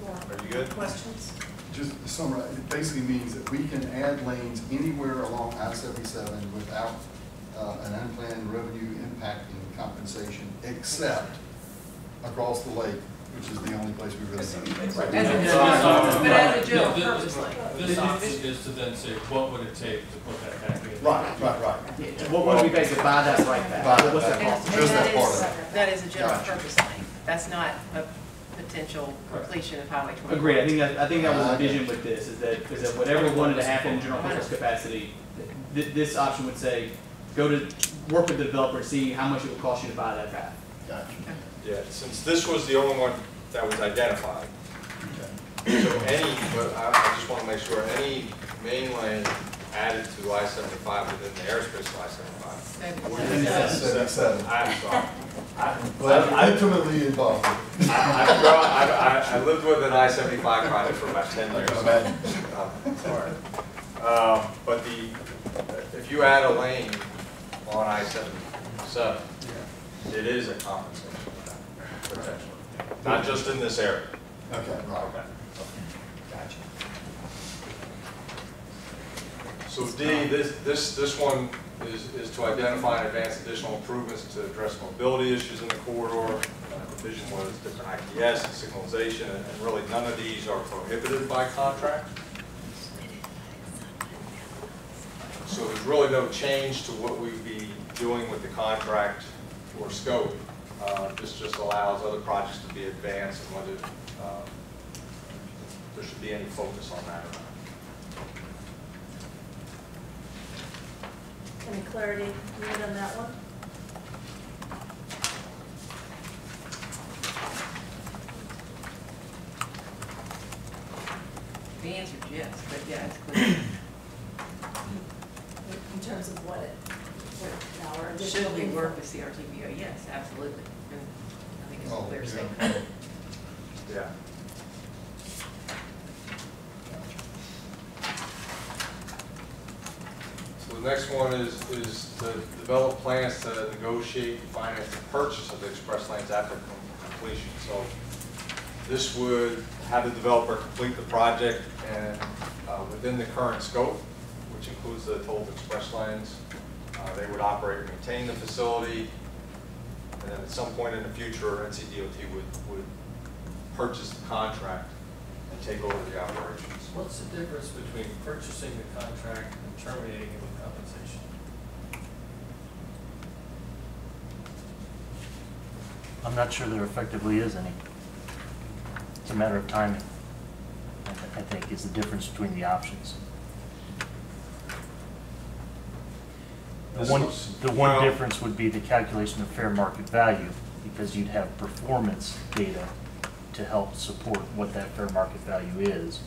More Are you good? questions? Just to summarize, it basically means that we can add lanes anywhere along I-77 without an unplanned revenue impacting compensation, except across the lake, which is the only place we really need. But as a general purpose lane. This option is to then say, what would it take to put that back in? Right. What would we pay to buy that right back? What's that cost? Just that part of it. That is a general Gotcha. purpose lane. That's not a potential completion of Highway 20. Agreed. I think that was the vision with this, is that whatever wanted to happen in general purpose capacity, this option would say, go to work with the developer, see how much it would cost you to buy that back. Gotcha. Yeah, since this was the only one that was identified. So but I just want to make sure, any main lane added to I-75 within the airspace of I-75. 77. I'm sorry. But intimately involved. I lived with an I-75 project for about 10 years. Sorry. But if you add a lane on I-77, it is a compensation potentially, not just in this area. Okay, right. Okay. Gotcha. So D, this one is to identify and advance additional improvements to address mobility issues in the corridor. The vision was different ITS and signalization, and really none of these are prohibited by contract. So there's really no change to what we'd be doing with the contract or scope. This just allows other projects to be advanced and whether there should be any focus on that or not. Any clarity needed on that one? The answer is yes, but yeah, it's clear. In terms of what our Should additional we info? work with CRTVO? Yes, absolutely. And I think it's a Oh, clear yeah. statement. Yeah. So the next one is to develop plans to negotiate and finance the purchase of the express lanes after completion. So this would have the developer complete the project and within the current scope, which includes the tolled express lanes. They would operate and maintain the facility, and then at some point in the future, NCDOT would purchase the contract and take over the operations. What's the difference between purchasing the contract and terminating it with compensation? I'm not sure there effectively is any. It's a matter of timing, I think, is the difference between the options. The one difference would be the calculation of fair market value, because you'd have performance data to help support what that fair market value is,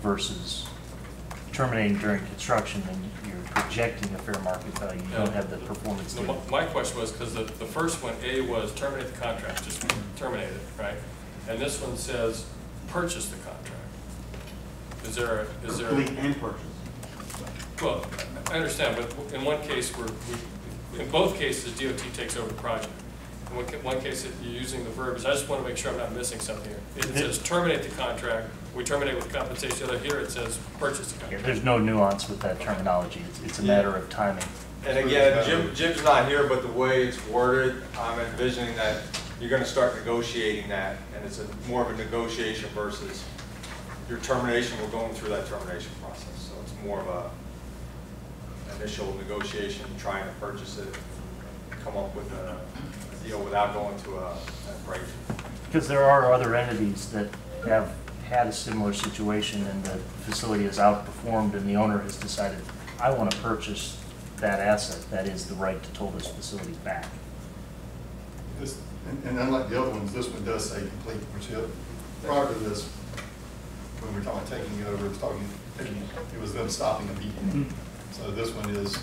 versus terminating during construction, and you're projecting a fair market value. You don't have the performance data. My question was, because the first one, A, was terminate the contract, just terminate it, right? And this one says purchase the contract. Is there Complete and purchase. Well, I understand, but in one case, in both cases, DOT takes over the project. In one case, you're using the verb. I just want to make sure I'm not missing something here. It says terminate the contract. We terminate with compensation. The other here, it says purchase the contract. Yeah, there's no nuance with that terminology. It's a matter of timing. And again, Jim's not here, but the way it's worded, I'm envisioning that you're going to start negotiating that, and it's more of a negotiation versus your termination. We're going through that termination process, so it's more of a initial negotiation, trying to purchase it, come up with a deal without going to an appraisal. Because there are other entities that have had a similar situation, and the facility has outperformed, and the owner has decided, I want to purchase that asset. That is the right to toll this facility back. This, and unlike the other ones, this one does say complete, which prior to this, when we were talking taking it over, it was them stopping immediately. So this one is.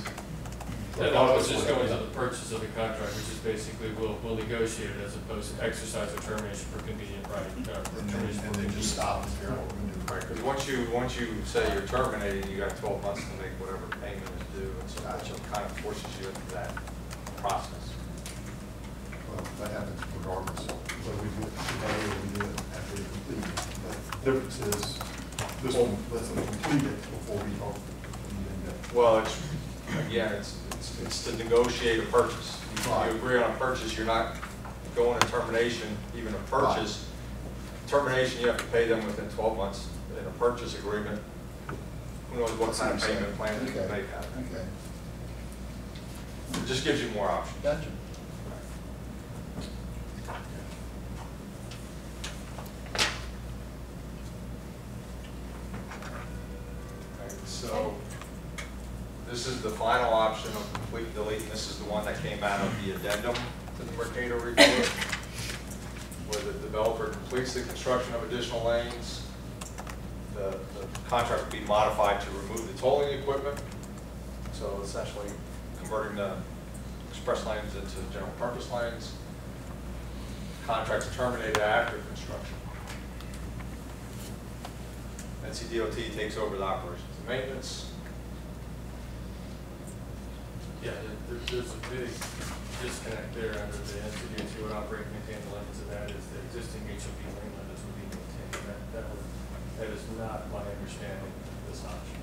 And I was just going to the purchase of the contract, which is basically we'll negotiate it as opposed to exercise of termination for convenient right. And they just stop and figure out what we're going to do. Right, because once you say you're terminating, you got 12 months to make whatever payment is due, and so that kind of forces you into that process. Well, that happens regardless. Whether we do it today or we do it after we complete it. The difference is this one lets them complete it before we talk. Well, it's to negotiate a purchase. If you agree on a purchase, you're not going to termination, even a purchase. Right. Termination, you have to pay them within 12 months. In a purchase agreement, who knows what kind of payment plan you can make out of it. Okay. It just gives you more options. Gotcha. So this is the final option of complete and delete, and this is the one that came out of the addendum to the Mercator report, where the developer completes the construction of additional lanes. The contract would be modified to remove the tolling equipment, so essentially converting the express lanes into general purpose lanes. Contracts terminated after construction. NCDOT takes over the operations and maintenance. Yeah, there's a big disconnect there under the NCDOT would operate and maintain the limits, and that is the existing HOP lane limits would be maintained. That is not my understanding of this option.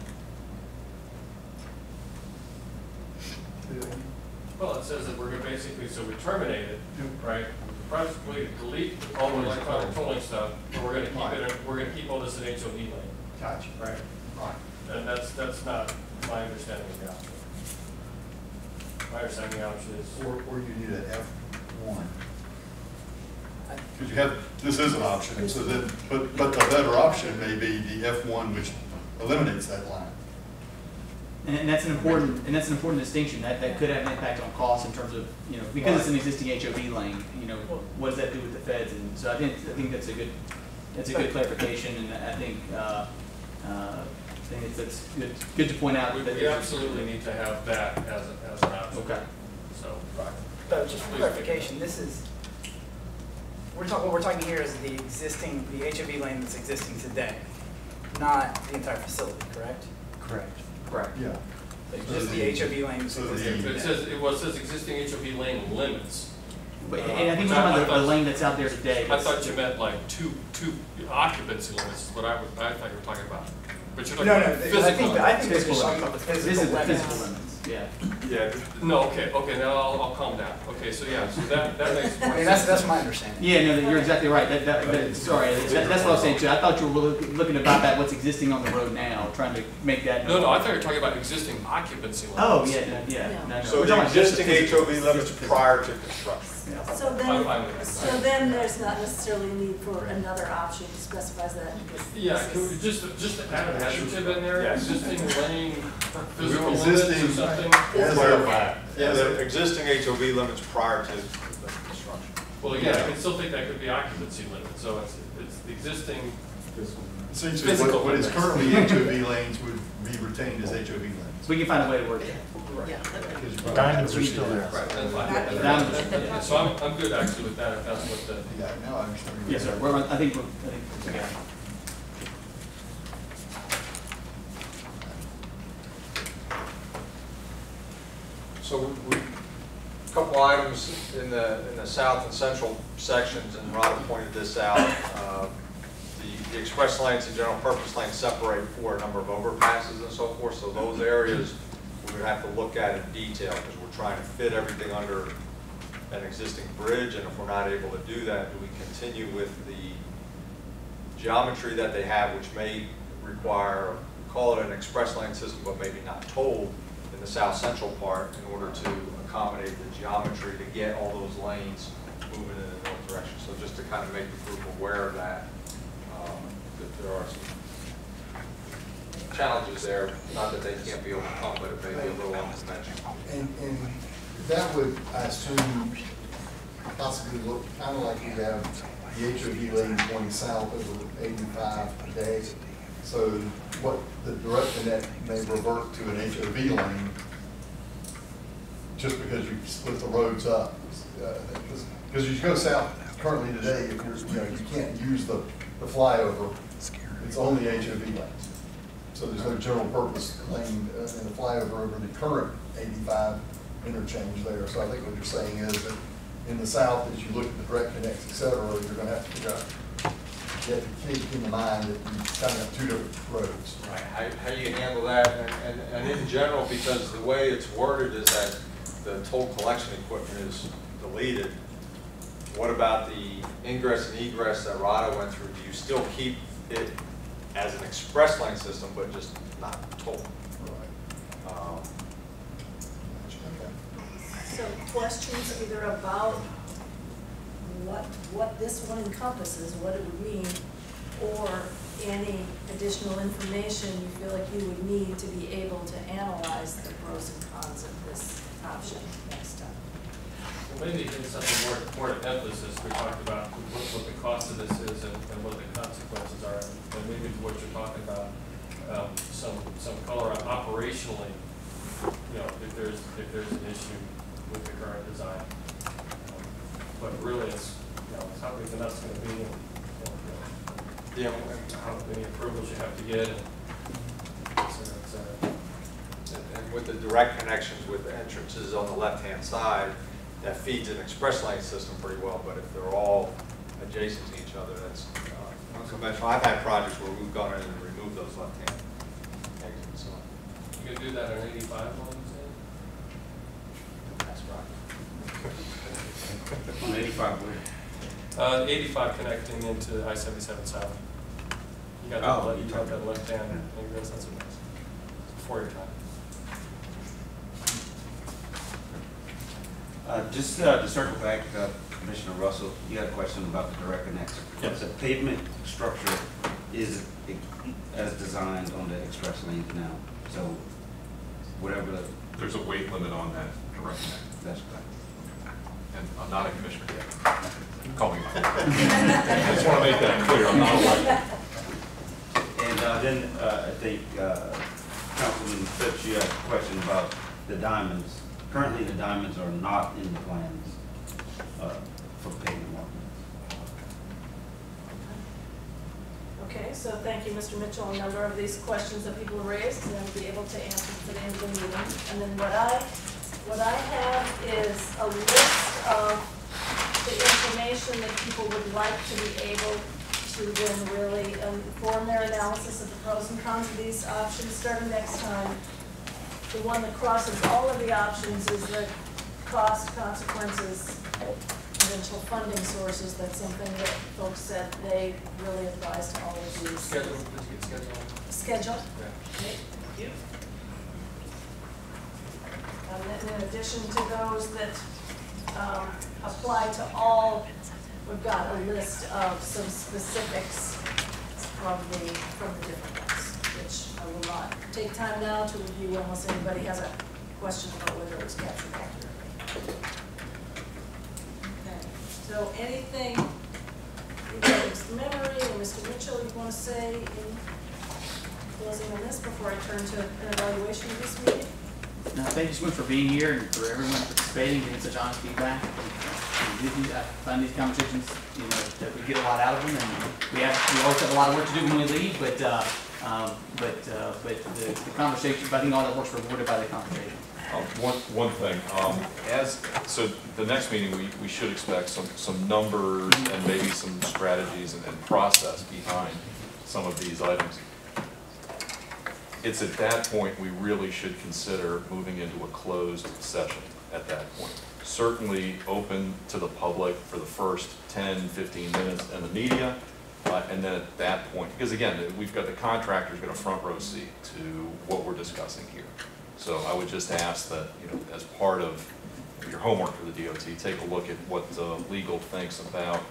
Well, it says that we're going to basically, so we terminate it, right? The project completed, delete all the electronic tolling stuff, but we're going to keep it. We're going to keep all this in HOP lane. Gotcha. Right. Right. And that's not my understanding of the option. My understanding of the option is. Or you need an F1. Because you have, this is an option, so then, but the better option may be the F1, which eliminates that line. And that's an important distinction. That could have an impact on costs in terms of, because it's an existing HOV lane, what does that do with the feds? And so I think that's a good clarification, and I think that's good to point out. We absolutely need to have that as an option. Okay. So. But just for clarification, what we're talking here is the HOV lane that's existing today, not the entire facility, correct? Correct. Correct. Yeah. Just the HOV lane that's existing today. It says existing HOV lane limits. And I think we're talking about the lane that's out there today. I thought you meant like two occupancy limits is what I thought you were talking about. but you're No, talking no, about physical. I think limits. this is talking about the This physical is the limits. physical limits, yeah. Yeah. No, okay, now I'll calm down. Okay, so yeah, so that makes more I mean, sense. that's my understanding. Yeah, no, you're exactly right. Sorry, that's what I was saying too. I thought you were looking about that, what's existing on the road now, trying to make that. No, I thought you were talking about existing occupancy limits. Oh, yeah. No. So We're the talking about just existing physical. HOV limits prior to construction. Yeah. So I'm fine with that. then there's not necessarily a need for another option that specifies that. Because Yeah, this can we is- just add an adjective in there, Yes. existing lane, physical limits or Existing- something? Yes. Clarify. Yeah, the existing HOV limits prior to the construction. Well, yeah, I can still think that could be occupancy limit, so it's the existing, Essentially, Physical what is limits. currently HOV lanes would be retained as HOV lanes. We can find a way to work it. The diamonds are still there. right, that's fine. The diamonds are still there. So I'm good actually with that, if that's what the, Yeah, now I understand. Yes, sir. I think we got it. So a couple items in the south and central sections, and Rod pointed this out. The express lanes and general purpose lanes separate for a number of overpasses and so forth, so those areas we would have to look at in detail because we're trying to fit everything under an existing bridge, and if we're not able to do that, do we continue with the geometry that they have, which may require, call it an express lane system, but maybe not toll in the south central part in order to accommodate the geometry to get all those lanes moving in the north direction. So just to kind of make the group aware of that, that there are some challenges there, not that they can't be overcome, but it may be a little unconventional. And that would, I assume, possibly look kind of like we have the HOV lane going south over 85 today. So what the direct connect may revert to an HOV lane just because you split the roads up. Because as you go south currently today, if you're, you can't use the flyover. It's only HOV lanes. So there's no general purpose lane in the flyover over the current 85 interchange there. So I think what you're saying is that in the south, as you look at the direct connects, et cetera, you're going to have to figure out, you have to keep in mind that you kind of have two different roads. Right. How do you handle that? And in general, because the way it's worded is that the toll collection equipment is deleted, what about the ingress and egress that Rada went through? Do you still keep it as an express lane system, but just not toll? So questions either about what this one encompasses, what it would mean, or any additional information you feel like you would need to be able to analyze the pros and cons of this option next time. well, maybe in something more to emphasis, we talked about what the cost of this is and what the consequences are, and maybe to what you're talking about, some color on operationally, if there's an issue with the current design. But really, it's how big the nut's going to be, and how many approvals you have to get, and et cetera, et cetera. And with the direct connections with the entrances on the left-hand side, that feeds an express lane system pretty well, but if they're all adjacent to each other, that's unconventional. I've had projects where we've gone in and removed those left-hand exits. So You can do that on 85 lanes, that's right. On 85 where? 85 connecting into I-77 south. You got that, you got that left-hand ingress, that's what it is. Before your time. Just to circle back, Commissioner Russell, you had a question about the direct connects. Yes. The pavement structure is as designed on the express lanes now. So whatever the... There's a weight limit on that direct connect. That's right. And I'm not a commissioner yet. Call me. I just want to make that clear. I'm not a And then I think Councilman Phipps, you had a question about the diamonds. Currently, the diamonds are not in the plans for pavement markings. Okay, so thank you, Mr. Mitchell. A number of these questions that people raised, and I'll be able to answer to the end of the meeting. And then what I have is a list of the information that people would like to be able to to then really inform their analysis of the pros and cons of these options starting next time. The one that crosses all of the options is the cost, consequences, potential funding sources. That's something that folks said they really advise to all of these. Schedule, let's get scheduled. Schedule? Yeah. Okay, thank you. And then in addition to those that apply to all, we've got a list of some specifics from the different ones, which I will not take time now to review unless anybody has a question about whether it was captured accurately. Okay, so anything, either Mr. Memory or Mr. Mitchell, you want to say in closing on this before I turn to an evaluation of this meeting? No, thank you so much for being here and for everyone participating, giving such honest feedback. I find these conversations, that we get a lot out of them, and we always have a lot of work to do when we leave, but the conversation, I think all that work's rewarded by the conversation. One thing, so the next meeting, we should expect some numbers and maybe some strategies and process behind some of these items. It's at that point we really should consider moving into a closed session at that point. Certainly open to the public for the first 10, 15 minutes and the media, and then at that point, because again, we've got the contractors got a front row seat to what we're discussing here. So I would just ask that, as part of your homework for the DOT, take a look at what legal thinks about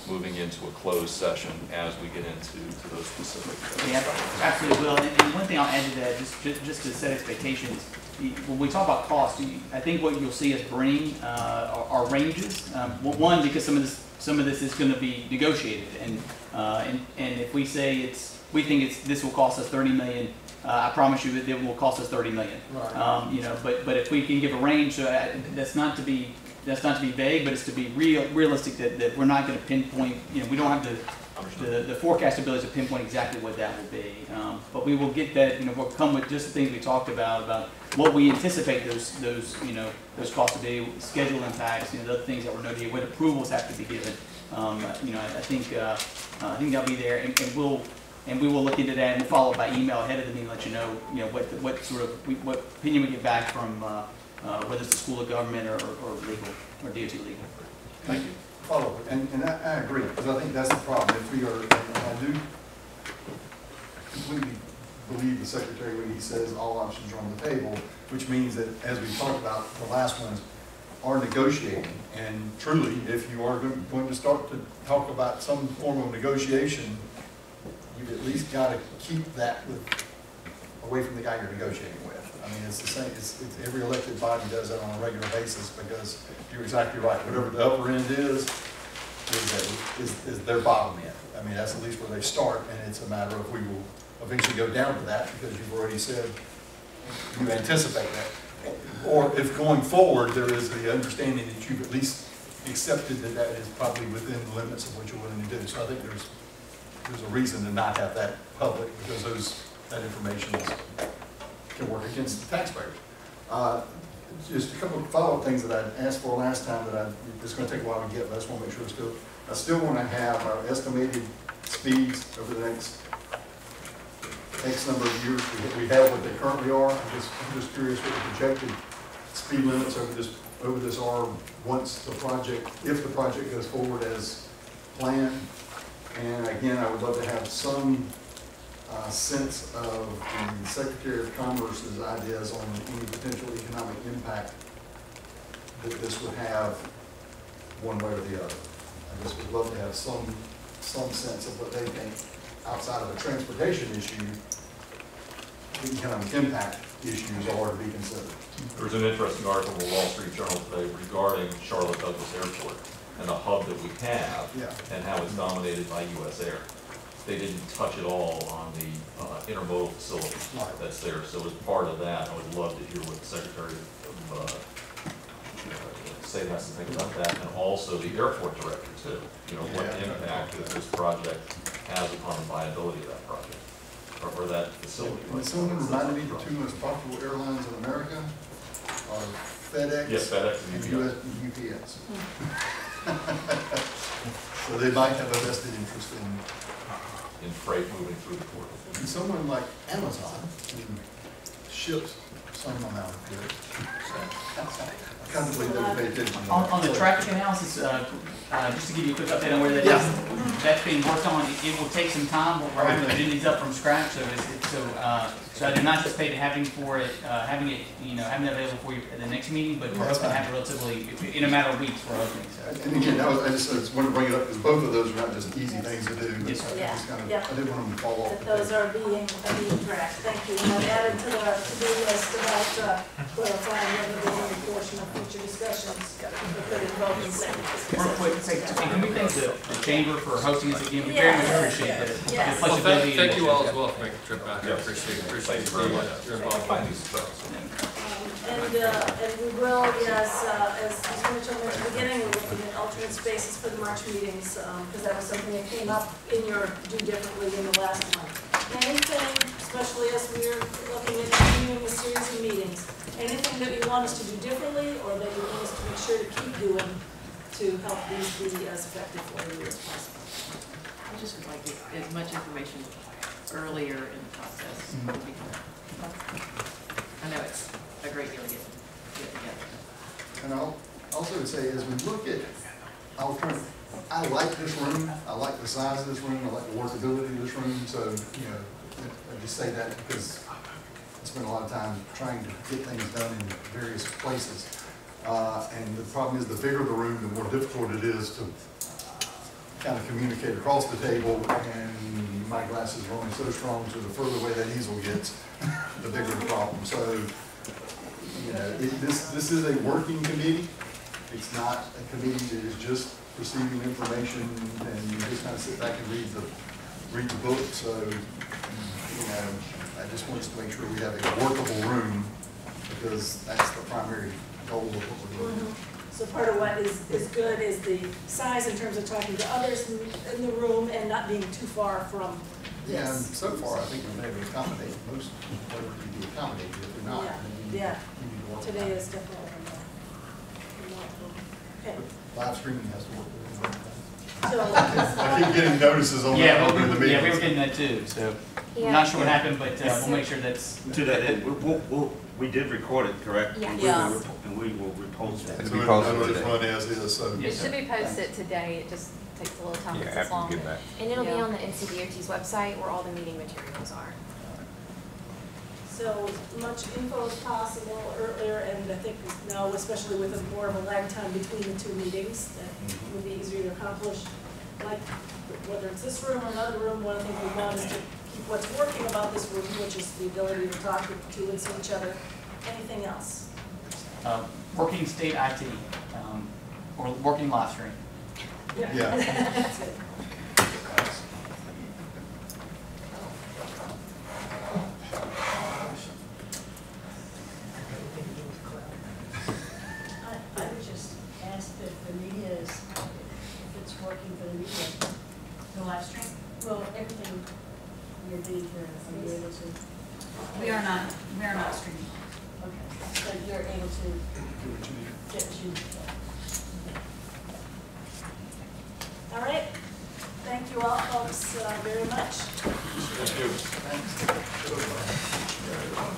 moving into a closed session as we get into those specific things. Yeah, absolutely will. And one thing I'll add to that, just to set expectations, when we talk about cost, I think what you'll see us bring are ranges. One, because some of this is going to be negotiated, and if we say we think this will cost us $30 million, I promise you that it will cost us $30 million. Right. But if we can give a range, that's not to be vague, but it's to be realistic that we're not going to pinpoint. We don't have the forecast ability to pinpoint exactly what that will be. But we will get that. We'll come with just the things we talked about what we anticipate those costs to be, schedule impacts, the other things that were noted, what approvals have to be given. I think that'll be there, and we will look into that, and we'll follow up by email ahead of the meeting, let you know, what opinion we get back from whether it's the School of Government or legal or DOT legal. Thank you. Follow up, and I agree, because I think that's the problem. If we are, and I do completely believe the Secretary when he says all options are on the table, which means that, as we talked about, the last ones are negotiating. And truly, if you are going to start to talk about some form of negotiation, you've at least got to keep that away from the guy you're negotiating with. I mean, it's the same. It's every elected body does that on a regular basis, because you're exactly right. Whatever the upper end is their bottom end. I mean, that's at least where they start, and it's a matter of we will eventually go down to that, because you've already said you anticipate that. Or if going forward there is the understanding that you've at least accepted that that is probably within the limits of what you're willing to do. So I think there's a reason to not have that public, because that information can work against the taxpayers. Just a couple of follow-up things that I asked for last time that it's going to take a while to get, but I just want to make sure I still want to have our estimated speeds over the next X number of years. We have what they currently are. I'm just curious what the projected speed limits over this are once if the project goes forward as planned. And again, I would love to have some sense of the Secretary of Commerce's ideas on any potential economic impact that this would have one way or the other. I just would love to have some sense of what they think outside of the transportation issue, the economic impact issues are to be considered. There was an interesting article in the Wall Street Journal today regarding Charlotte Douglas Airport and the hub that we have, and how it's dominated by U.S. Air. They didn't touch at all on the intermodal facility that's there. So as part of that, I would love to hear what the Secretary of State has to think about that, and also the airport director too. What impact that this project has upon the viability of that project or that facility. And someone reminded me the two most profitable airlines in America are FedEx, FedEx and UPS. So they might have a vested interest in in freight moving through the port. And someone like Amazon ships some amount of goods. I kind of believe they would pay attention to that. On the traffic analysis, just to give you a quick update on where that Yeah. is, that's being worked on. It will take some time. We're having to Okay. do these up from scratch, so I do not anticipate having it, having it available for you at the next meeting, but we're That's hoping to have fine. it relatively, in a matter of weeks for opening, so. And again, I just wanted to bring it up because both of those are not just easy things to do. But Yes, sir. I just kind of, Yeah. I didn't want them to fall off. That the those table. are being tracked. Thank you. And I've added to the to-do list about clarifying whether there's any portion of future discussions we could invoke in Real quick, can we thank the chamber for hosting us again? We very much appreciate the Yes. Well, flexibility. thank you all and- as well for making the trip out here. Yes. Appreciate Thank you very much. your involvement. And we will, yes, as Mr. mentioned at the beginning, we're looking at alternate spaces for the March meetings, because that was something that came up in your do differently in the last one. Anything, especially as we're looking at continuing a series of meetings, anything that you want us to do differently or that you want us to make sure to keep doing to help these be as effective for you as possible? I just would like as much information earlier in the process. would be helpful. I know it's a great deal to get together. And I'll also would say, as we look at alternative, I like this room, I like the size of this room, I like the workability of this room, so, you know, I just say that because I spend a lot of time trying to get things done in various places. And the problem is, the bigger the room, the more difficult it is to kind of communicate across the table, and my glasses are only so strong, so the further away that easel gets, the bigger the problem. So, you know, this is a working committee. It's not a committee that is just receiving information and you just kind of sit back and read the book. So, you know, I just want us to make sure we have a workable room because that's the primary goal of what we're doing. So part of what is good is the size in terms of talking to others in the room and not being too far from this. Yeah, and so far, I think we've been able to accommodate most whatever can be accommodated. If we're not, Yeah, then we need yeah. to work. Today is definitely remarkable. Okay. Live streaming has to work. So, I keep getting notices on Yeah, that. we over the were meetings. getting that too, so. Yeah. Not sure what happened, but we'll make sure that's. To that end, we did record it, correct? Yeah. And we will repost that. So I know it's run as is, so. Yes, It sir. should be posted today, it just takes a little time, because it's long. And it'll be Yeah. on the NCDOT's website where all the meeting materials are. so as much info as possible earlier, and I think now, especially with more of a lag time between the two meetings, that would be easier to accomplish. Like, whether it's this room or another room, one of the things we want is to keep what's working about this room, which is the ability to talk to and see each other. Anything else? Working state IT, or working live stream. Yeah. That's it. I would just ask that the media is, if it's working for the media, The live stream? well, everything you're doing here, are you able to, We are not streaming. okay, but you're able to get to. All right. Thank you all, folks, very much. Thank you.